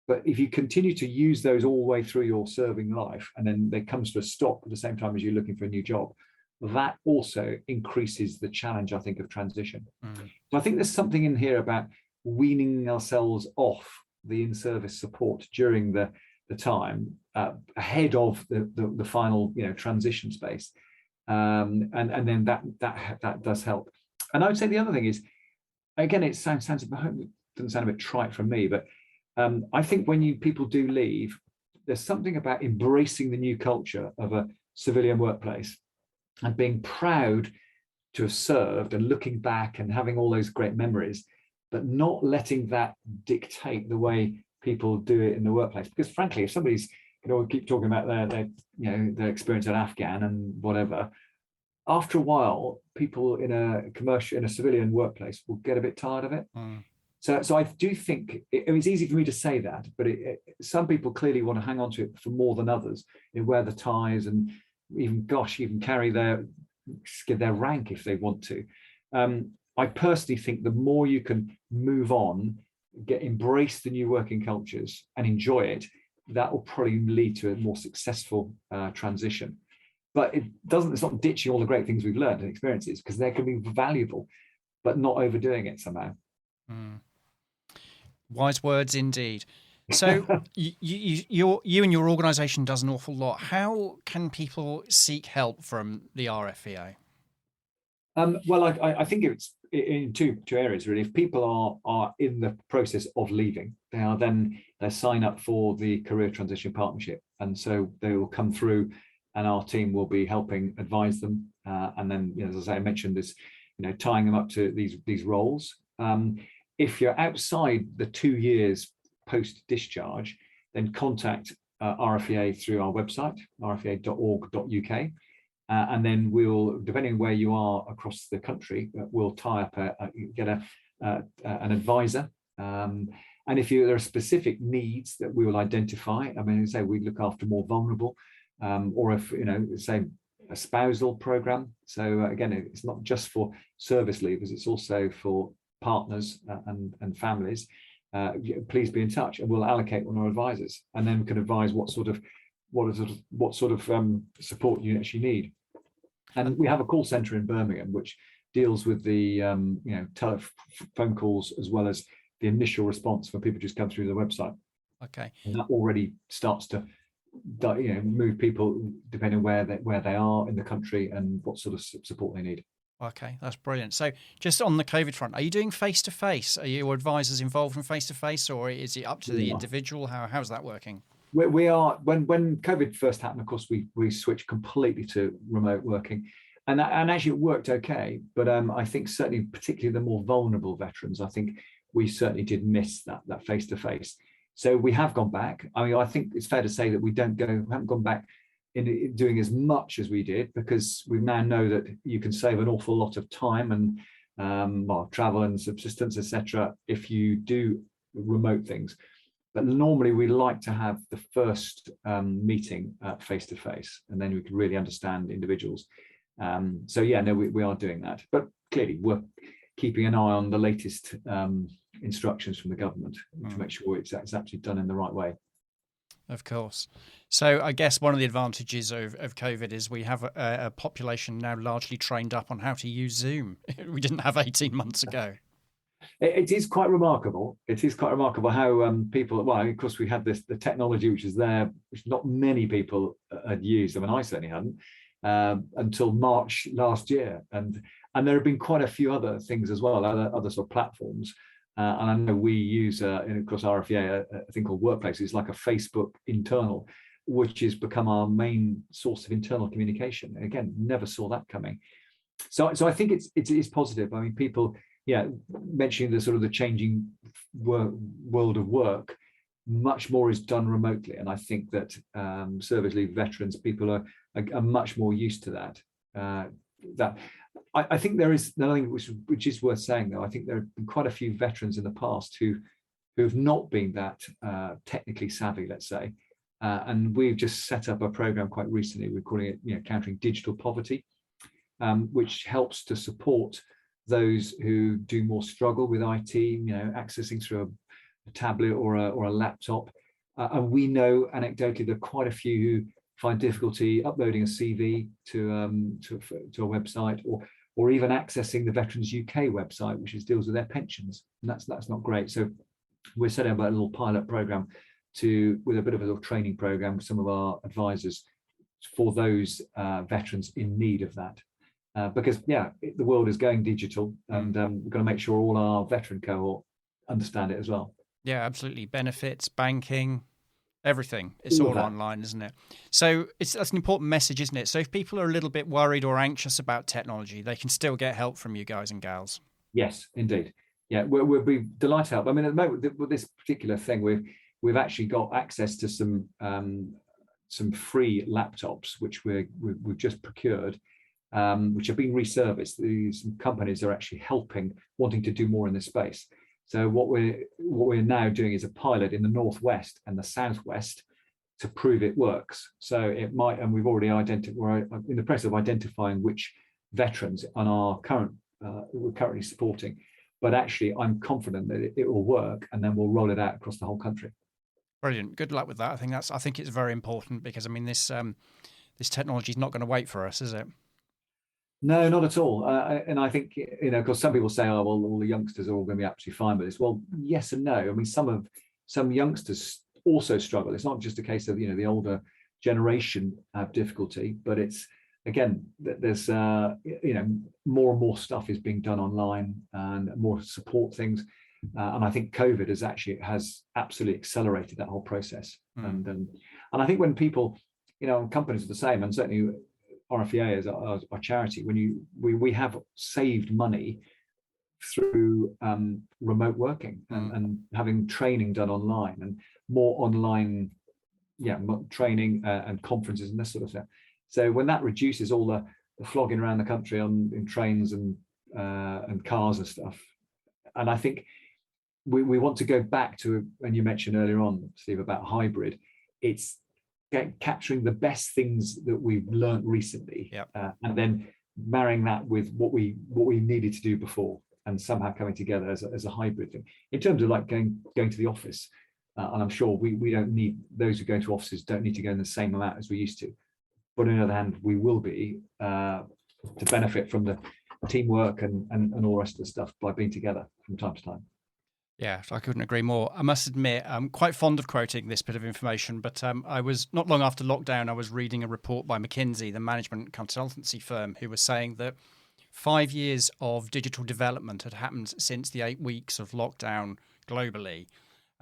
But if you continue to use those all the way through your serving life, and then there comes to a stop at the same time as you're looking for a new job, that also increases the challenge, I think, of transition. So I think there's something in here about weaning ourselves off the in-service support during the time ahead of the final transition space, and then that does help. And I would say the other thing is, again, it doesn't sound a bit trite from me, but I think when people do leave, there's something about embracing the new culture of a civilian workplace and being proud to have served and looking back and having all those great memories, but not letting that dictate the way people do it in the workplace. Because frankly, if somebody's keep talking about their experience at Afghan and whatever, after a while, people in a civilian workplace will get a bit tired of it. So I do think it's easy for me to say that, but some people clearly want to hang on to it for more than others. They wear the ties and even carry their rank if they want to. I personally think the more you can move on, embrace the new working cultures and enjoy it, that will probably lead to a more successful transition. But it's not ditching all the great things we've learned and experiences, because they can be valuable, but not overdoing it somehow. Wise words indeed. So you and your organisation does an awful lot. How can people seek help from the RFEA? Well, I think it's in two areas really. If people are in the process of leaving, they sign up for the Career Transition Partnership, and so they will come through, and our team will be helping advise them. And then, as I mentioned, this, tying them up to these roles. If you're outside the 2 years post-discharge, then contact RFEA through our website, rfea.org.uk. And then we'll, depending on where you are across the country, we'll tie up get an advisor. And if there are specific needs that we will identify, I mean, say we look after more vulnerable, or if, say a spousal program. So again, it's not just for service leavers, it's also for partners and families. Please be in touch, and we'll allocate one of our advisors, and then we can advise what sort of support you actually need. And we have a call centre in Birmingham which deals with the telephone calls as well as the initial response when people just come through the website. Okay, and that already starts to move people depending where they are in the country and what sort of support they need. Okay, that's brilliant. So just on the COVID front, are you doing face-to-face? Are your advisors involved in face-to-face, or is it up to the individual? How's that working? We are. When COVID first happened, of course, we switched completely to remote working, and actually it worked okay. But I think certainly, particularly the more vulnerable veterans, I think we certainly did miss that face-to-face. So we have gone back. I mean, I think it's fair to say that we haven't gone back in doing as much as we did, because we now know that you can save an awful lot of time and travel and subsistence, etc., if you do remote things. But normally we like to have the first meeting face to face, and then we can really understand individuals. So yeah, no, we are doing that. But clearly we're keeping an eye on the latest instructions from the government to make sure it's actually done in the right way. Of course. So I guess one of the advantages of COVID is we have a population now largely trained up on how to use Zoom. We didn't have 18 months ago. It is quite remarkable. It is quite remarkable how people. Well, of course, we had the technology which is there, which not many people had used. I mean, I certainly hadn't until March last year, and there have been quite a few other things as well, other sort of platforms. And I know we use, of course, RFEA, a thing called Workplace. It's like a Facebook internal, which has become our main source of internal communication. Again, never saw that coming. So I think it is positive. I mean, people, mentioning the sort of the changing world of work, much more is done remotely, and I think that service leave veterans, people are much more used to that. I think there is another thing which is worth saying, though. I think there have been quite a few veterans in the past who've not been that technically savvy, let's say, and we've just set up a program quite recently. We're calling it, Countering Digital Poverty, which helps to support those who do more struggle with IT, accessing through a tablet or a laptop. And we know anecdotally there are quite a few who find difficulty uploading a CV to a website, or even accessing the Veterans UK website, which deals with their pensions, and that's not great. So we're setting up a little pilot program with a bit of a little training program with some of our advisors for those veterans in need of that. Because the world is going digital, and we've got to make sure all our veteran cohort understand it as well. Yeah, absolutely. Benefits, banking, everything. It's all online, isn't it? So that's an important message, isn't it? So if people are a little bit worried or anxious about technology, they can still get help from you guys and gals. Yes, indeed. Yeah, we'll be delighted to help. I mean, at the moment, with this particular thing, we've actually got access to some free laptops, which we've just procured, which have been reserviced. These companies are actually wanting to do more in this space. So what we're now doing is a pilot in the northwest and the southwest to prove it works. So it might, and we've already we're in the process of identifying which veterans on our we're currently supporting. But actually, I'm confident that it will work, and then we'll roll it out across the whole country. Brilliant. Good luck with that. I think it's very important, because I mean this technology is not going to wait for us, is it? No, not at all. And I think, because some people say, oh, well, all the youngsters are all going to be absolutely fine with this. Well, yes and no. I mean, some youngsters also struggle. It's not just a case of, the older generation have difficulty, but it's, again, there's, more and more stuff is being done online and more support things. And I think COVID has absolutely accelerated that whole process. And I think when people, companies are the same, and certainly RFEA is our charity, we have saved money through remote working and having training done online, and more online training and conferences and this sort of thing. So when that reduces all the flogging around the country in trains and cars and stuff, and I think we want to go back to, and you mentioned earlier on, Steve, about hybrid, it's capturing the best things that we've learned recently, and then marrying that with what we needed to do before, and somehow coming together as a hybrid thing. In terms of like going to the office, and I'm sure we don't need, those who go into offices don't need to go in the same amount as we used to. But on the other hand, we will be to benefit from the teamwork and all the rest of the stuff by being together from time to time. Yeah, I couldn't agree more. I must admit, I'm quite fond of quoting this bit of information, but I was, not long after lockdown, I was reading a report by McKinsey, the management consultancy firm, who was saying that 5 years of digital development had happened since the 8 weeks of lockdown globally.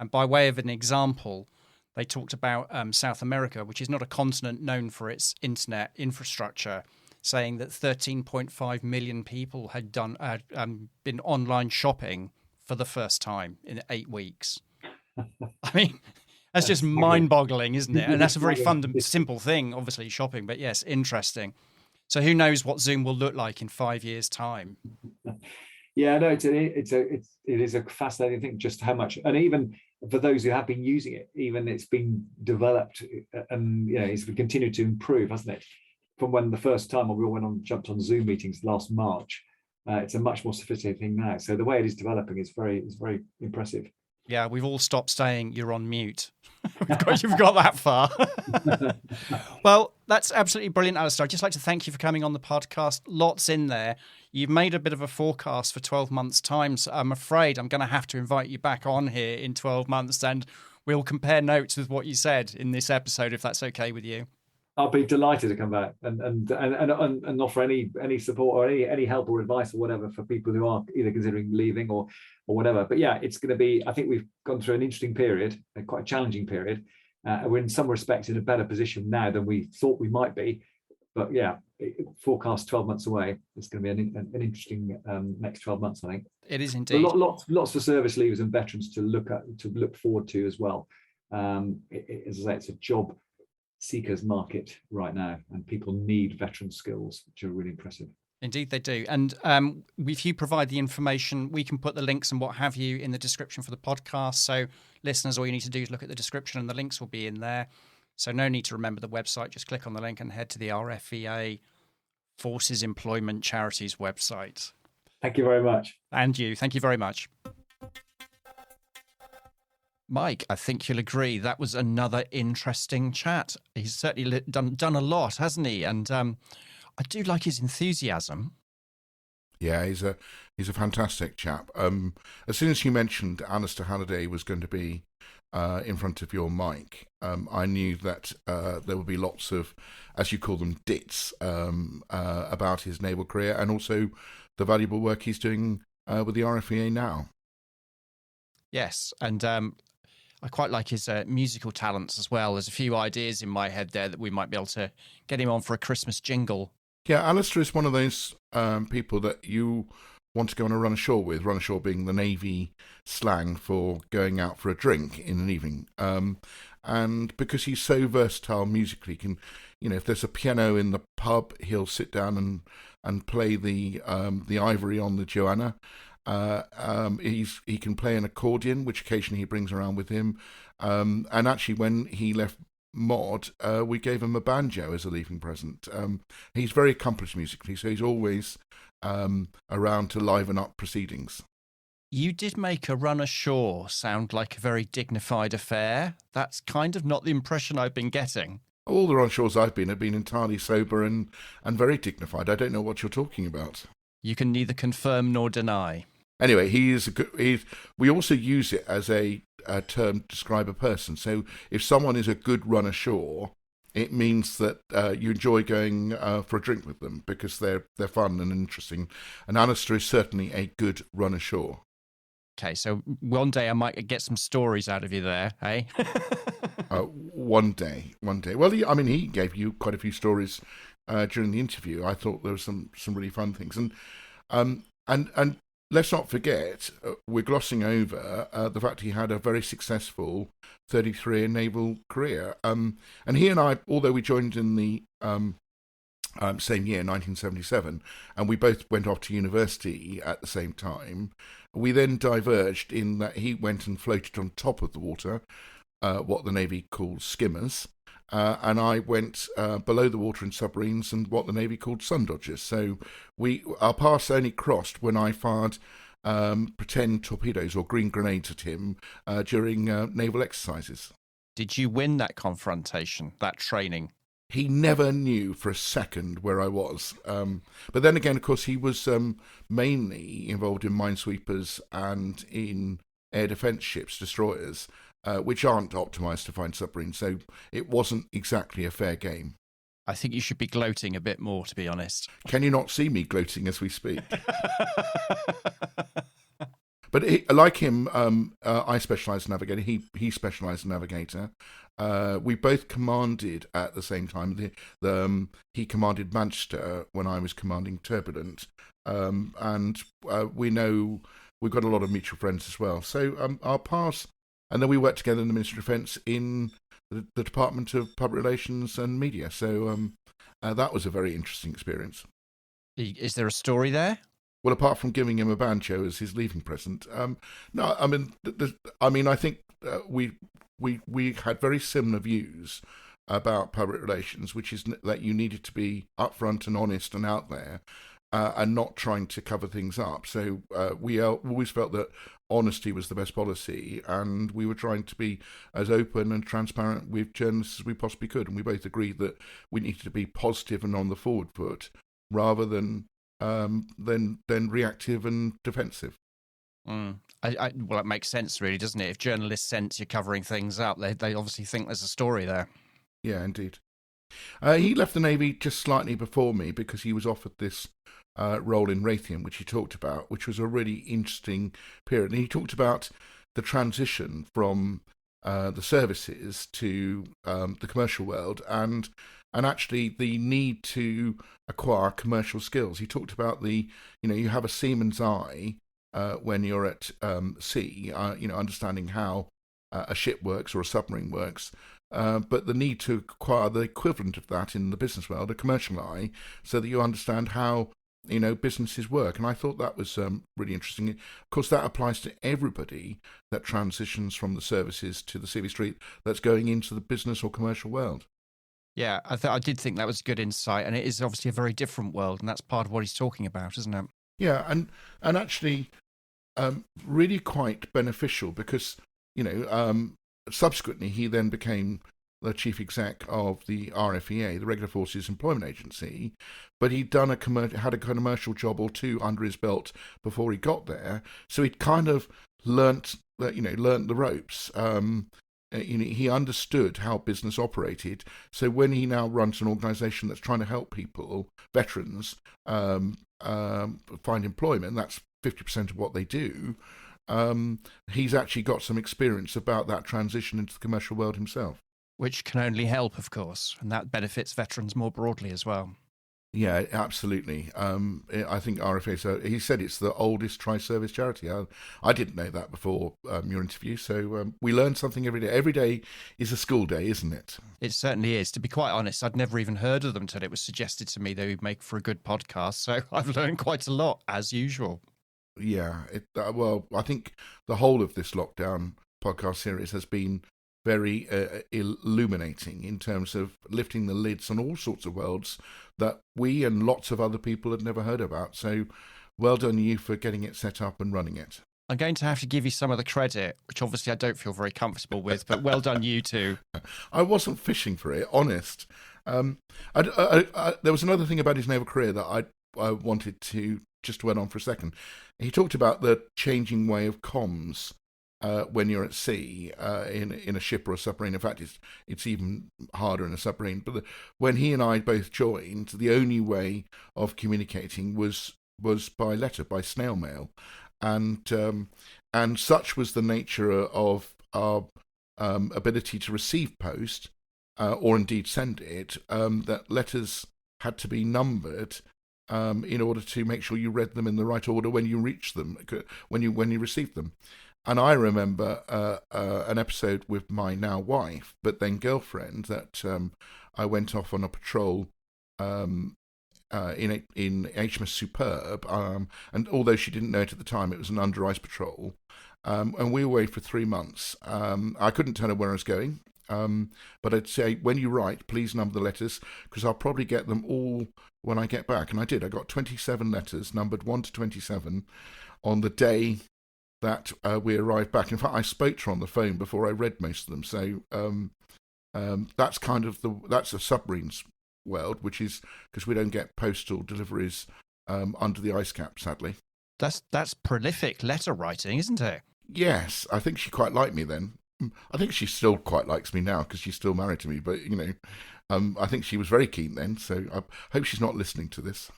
And by way of an example, they talked about South America, which is not a continent known for its internet infrastructure, saying that 13.5 million people had been online shopping for the first time in 8 weeks. I mean, that's just mind-boggling, isn't it? And that's a very simple thing, obviously, shopping. But yes, interesting. So who knows what Zoom will look like in 5 years' time? Yeah, no, it is a fascinating thing, just how much, and even for those who have been using it, even it's been developed, and it's continued to improve, hasn't it? From when the first time when we all jumped on Zoom meetings last March. It's a much more sophisticated thing now. So the way it is developing is very impressive. Yeah, we've all stopped saying you're on mute. You've got that far. Well, That's absolutely brilliant, Alistair. I'd just like to thank you for coming on the podcast. Lots in there. You've made a bit of a forecast for 12 months' time, so I'm afraid I'm going to have to invite you back on here in 12 months, and we'll compare notes with what you said in this episode, if that's okay with you. I'll be delighted to come back and offer any support or any help or advice or whatever for people who are either considering leaving or whatever. But yeah, it's going to be, I think we've gone through an interesting period, quite a challenging period. We're in some respects in a better position now than we thought we might be. But yeah, forecast 12 months away. It's going to be an interesting next 12 months, I think. It is indeed. Lots for service leavers and veterans to look forward to as well. As I say, it's a job seekers market right now, and people need veteran skills, which are really impressive. Indeed, they do. And if you provide the information, we can put the links and what have you in the description for the podcast. So listeners, all you need to do is look at the description and the links will be in there. So no need to remember the website. Just click on the link and head to the RFEA Forces Employment Charities website. Thank you very much. And you. Thank you very much. Mike, I think you'll agree that was another interesting chat. He's certainly done a lot, hasn't he? And I do like his enthusiasm. Yeah, he's a fantastic chap. As soon as you mentioned Alistair Halliday was going to be in front of your mic, I knew that there would be lots of, as you call them, dits about his naval career and also the valuable work he's doing with the RFEA now. Yes, and I quite like his musical talents as well. There's a few ideas in my head there that we might be able to get him on for a Christmas jingle. Yeah, Alistair is one of those people that you want to go on a run ashore with, run ashore being the Navy slang for going out for a drink in an evening. And because he's so versatile musically, if there's a piano in the pub, he'll sit down and play the ivory on the Joanna. He can play an accordion, which occasionally he brings around with him. And actually, when he left Mod, we gave him a banjo as a leaving present. He's very accomplished musically, so he's always around to liven up proceedings. You did make a run ashore sound like a very dignified affair. That's kind of not the impression I've been getting. All the run ashores I've been have been entirely sober and very dignified. I don't know what you're talking about. You can neither confirm nor deny. Anyway, we also use it as a term to describe a person. So if someone is a good run ashore, it means that you enjoy going for a drink with them because they're fun and interesting. And Alistair is certainly a good run ashore. Okay, so one day I might get some stories out of you there, eh? One day. Well, he gave you quite a few stories during the interview. I thought there were some really fun things, and let's not forget, we're glossing over the fact he had a very successful 33-year naval career. And he and I, although we joined in the same year, 1977, and we both went off to university at the same time, we then diverged in that he went and floated on top of the water, what the Navy calls skimmers, and I went below the water in submarines and what the Navy called sun dodgers. So our paths only crossed when I fired pretend torpedoes or green grenades at him during naval exercises. Did you win that confrontation, that training? He never knew for a second where I was. But then again, of course, he was mainly involved in minesweepers and in air defence ships, destroyers, which aren't optimised to find submarines. So it wasn't exactly a fair game. I think you should be gloating a bit more, to be honest. Can you not see me gloating as we speak? But like him, I specialised in navigator. He specialised in navigator. We both commanded at the same time. He commanded Manchester when I was commanding Turbulent, and we've got a lot of mutual friends as well. So our paths, and then we worked together in the Ministry of Defence in the Department of Public Relations and Media. So that was a very interesting experience. Is there a story there? Well, apart from giving him a banjo as his leaving present, no. I think we had very similar views about public relations, which is that you needed to be upfront and honest and out there, and not trying to cover things up. So we always felt that honesty was the best policy, and we were trying to be as open and transparent with journalists as we possibly could. And we both agreed that we needed to be positive and on the forward foot, rather than reactive and defensive. Well, it makes sense, really, doesn't it? If journalists sense you're covering things up, they obviously think there's a story there. Yeah, indeed. He left the Navy just slightly before me because he was offered this role in Raytheon, which he talked about, which was a really interesting period. And he talked about the transition from the services to the commercial world, and actually the need to acquire commercial skills. He talked about you have a seaman's eye when you're at sea, understanding how a ship works or a submarine works. But the need to acquire the equivalent of that in the business world, a commercial eye, so that you understand how businesses work. And I thought that was really interesting. Of course, that applies to everybody that transitions from the services to the CV street that's going into the business or commercial world. Yeah, I did think that was a good insight, and it is obviously a very different world, and that's part of what he's talking about, isn't it? Yeah, and actually really quite beneficial because, subsequently he then became the chief exec of the RFEA, the Regular Forces Employment Agency, but he'd had a commercial job or two under his belt before he got there, so he'd kind of learnt the ropes. He understood how business operated. So when he now runs an organisation that's trying to help people, veterans, find employment, that's 50% of what they do. He's actually got some experience about that transition into the commercial world himself. Which can only help, of course, and that benefits veterans more broadly as well. Yeah, absolutely. I think RFEA, he said it's the oldest tri-service charity. I didn't know that before your interview, so we learn something every day. Every day is a school day, isn't it? It certainly is. To be quite honest, I'd never even heard of them until it was suggested to me they would make for a good podcast, so I've learned quite a lot, as usual. Yeah, I think the whole of this lockdown podcast series has been very illuminating in terms of lifting the lids on all sorts of worlds that we and lots of other people had never heard about. So well done you for getting it set up and running it. I'm going to have to give you some of the credit, which obviously I don't feel very comfortable with, but well done you too. I wasn't fishing for it, honest. There was another thing about his naval career that I wanted to just dwell on for a second. He talked about the changing way of comms when you're at sea in a ship or a submarine. In fact, it's even harder in a submarine. But when he and I both joined, the only way of communicating was by letter, by snail mail, and such was the nature of our ability to receive post or indeed send it, that letters had to be numbered in order to make sure you read them in the right order when you reached them, when you received them. And I remember an episode with my now wife, but then girlfriend, that I went off on a patrol in HMS Superb, and although she didn't know it at the time, it was an under ice patrol, and we were away for 3 months. I couldn't tell her where I was going, but I'd say, when you write, please number the letters, because I'll probably get them all when I get back. And I did. I got 27 letters, numbered 1 to 27, on the day that we arrived back. In fact, I spoke to her on the phone before I read most of them. So that's kind of that's a submarines world, which is because we don't get postal deliveries under the ice cap, sadly. That's prolific letter writing, isn't it? Yes, I think she quite liked me then. I think she still quite likes me now because she's still married to me. But I think she was very keen then. So I hope she's not listening to this.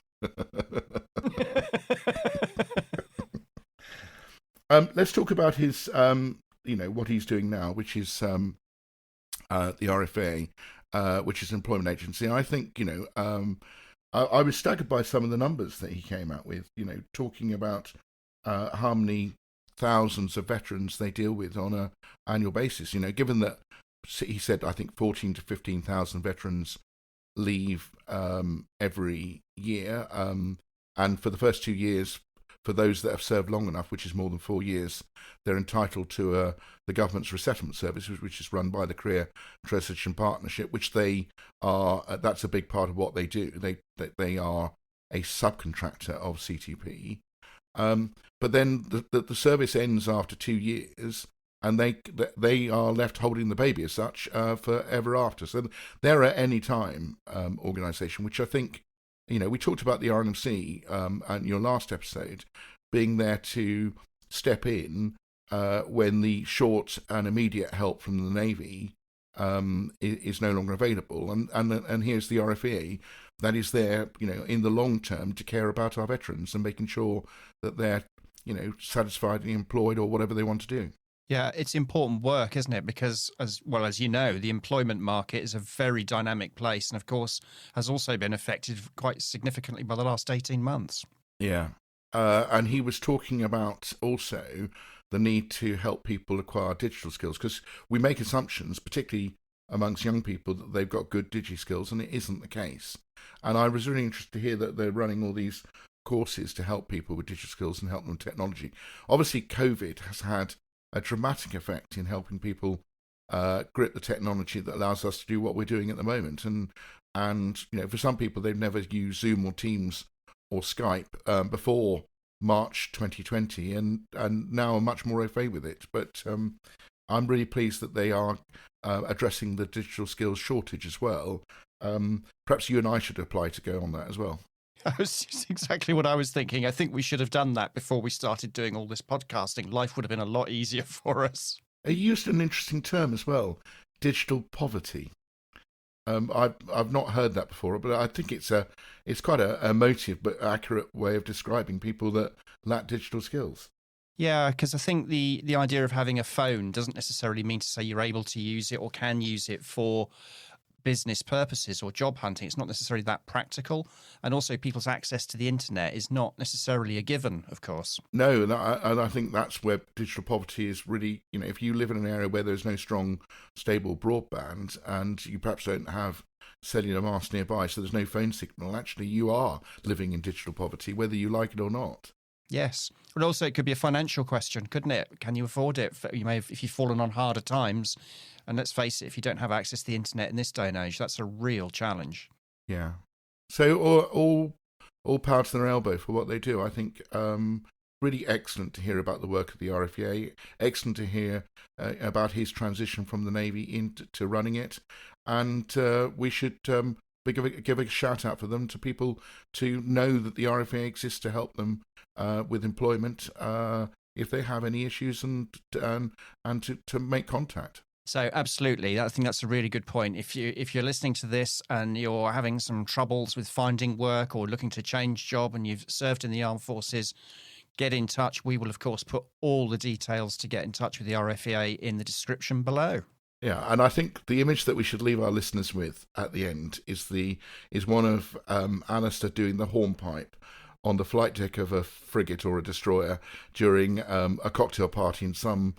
Let's talk about his, what he's doing now, which is the RFEA, which is an employment agency. And I think, I was staggered by some of the numbers that he came out with, talking about how many thousands of veterans they deal with on an annual basis. Given that he said, I think 14 to 15,000 veterans leave every year, and for the first 2 years, for those that have served long enough, which is more than 4 years, they're entitled to the government's resettlement service, which is run by the Career Transition Partnership, which they are. That's a big part of what they do. They are a subcontractor of CTP. But then the service ends after 2 years, and they are left holding the baby as such forever after. So they're at any time organisation, which I think, we talked about the RNMC in your last episode, being there to step in when the short and immediate help from the Navy is no longer available, and here's the RFEA that is there, in the long term to care about our veterans and making sure that they're, satisfiedly employed or whatever they want to do. Yeah, it's important work, isn't it? Because, as well as you know, the employment market is a very dynamic place and, of course, has also been affected quite significantly by the last 18 months. Yeah. And he was talking about also the need to help people acquire digital skills, because we make assumptions, particularly amongst young people, that they've got good digi skills, and it isn't the case. And I was really interested to hear that they're running all these courses to help people with digital skills and help them with technology. Obviously, COVID has had a dramatic effect in helping people grip the technology that allows us to do what we're doing at the moment. And for some people, they've never used Zoom or Teams or Skype before March 2020, and now are much more au fait with it. But I'm really pleased that they are addressing the digital skills shortage as well. Perhaps you and I should apply to go on that as well. That's exactly what I was thinking. I think we should have done that before we started doing all this podcasting. Life would have been a lot easier for us. You used an interesting term as well, digital poverty. I've not heard that before, but I think it's quite a emotive but accurate way of describing people that lack digital skills. Yeah, because I think the idea of having a phone doesn't necessarily mean to say you're able to use it or can use it for business purposes or job hunting. It's not necessarily that practical. And also people's access to the internet is not necessarily a given, of course. No, and I think that's where digital poverty is really, if you live in an area where there's no strong, stable broadband and you perhaps don't have cellular masts nearby, so there's no phone signal, actually you are living in digital poverty, whether you like it or not. Yes. But also it could be a financial question, couldn't it? Can you afford it? If you've fallen on harder times. And let's face it, if you don't have access to the internet in this day and age, that's a real challenge. Yeah. So all power to their elbow for what they do. I think really excellent to hear about the work of the RFEA. Excellent to hear about his transition from the Navy into running it. And we should give a shout out for them to people to know that the RFEA exists to help them with employment if they have any issues and to make contact. So absolutely, I think that's a really good point. If you're listening to this and you're having some troubles with finding work or looking to change job and you've served in the armed forces, get in touch. We will, of course, put all the details to get in touch with the RFEA in the description below. Yeah, and I think the image that we should leave our listeners with at the end is one of Alistair doing the hornpipe on the flight deck of a frigate or a destroyer during a cocktail party in some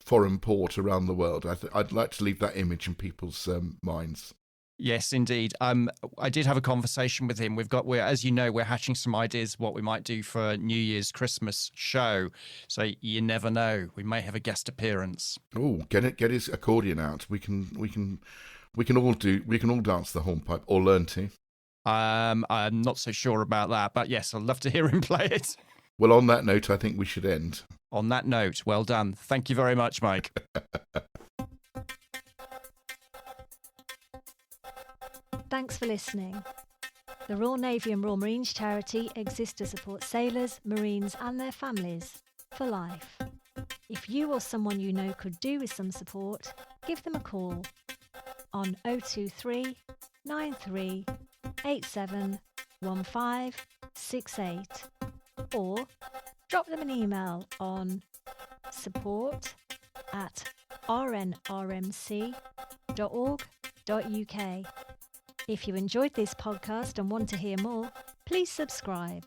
foreign port around the world. I'd like to leave that image in people's minds. Yes, indeed. I did have a conversation with him. As you know, we're hatching some ideas what we might do for a New Year's Christmas show. So you never know. We may have a guest appearance. Oh, get his accordion out. We can all dance the hornpipe or learn to. I'm not so sure about that, but yes, I'd love to hear him play it. Well, on that note, I think we should end. On that note, well done. Thank you very much, Mike. Thanks for listening. The Royal Navy and Royal Marines charity exists to support sailors, Marines and their families for life. If you or someone you know could do with some support, give them a call on 023 93 87 1568 or drop them an email on support@rnrmc.org.uk. If you enjoyed this podcast and want to hear more, please subscribe.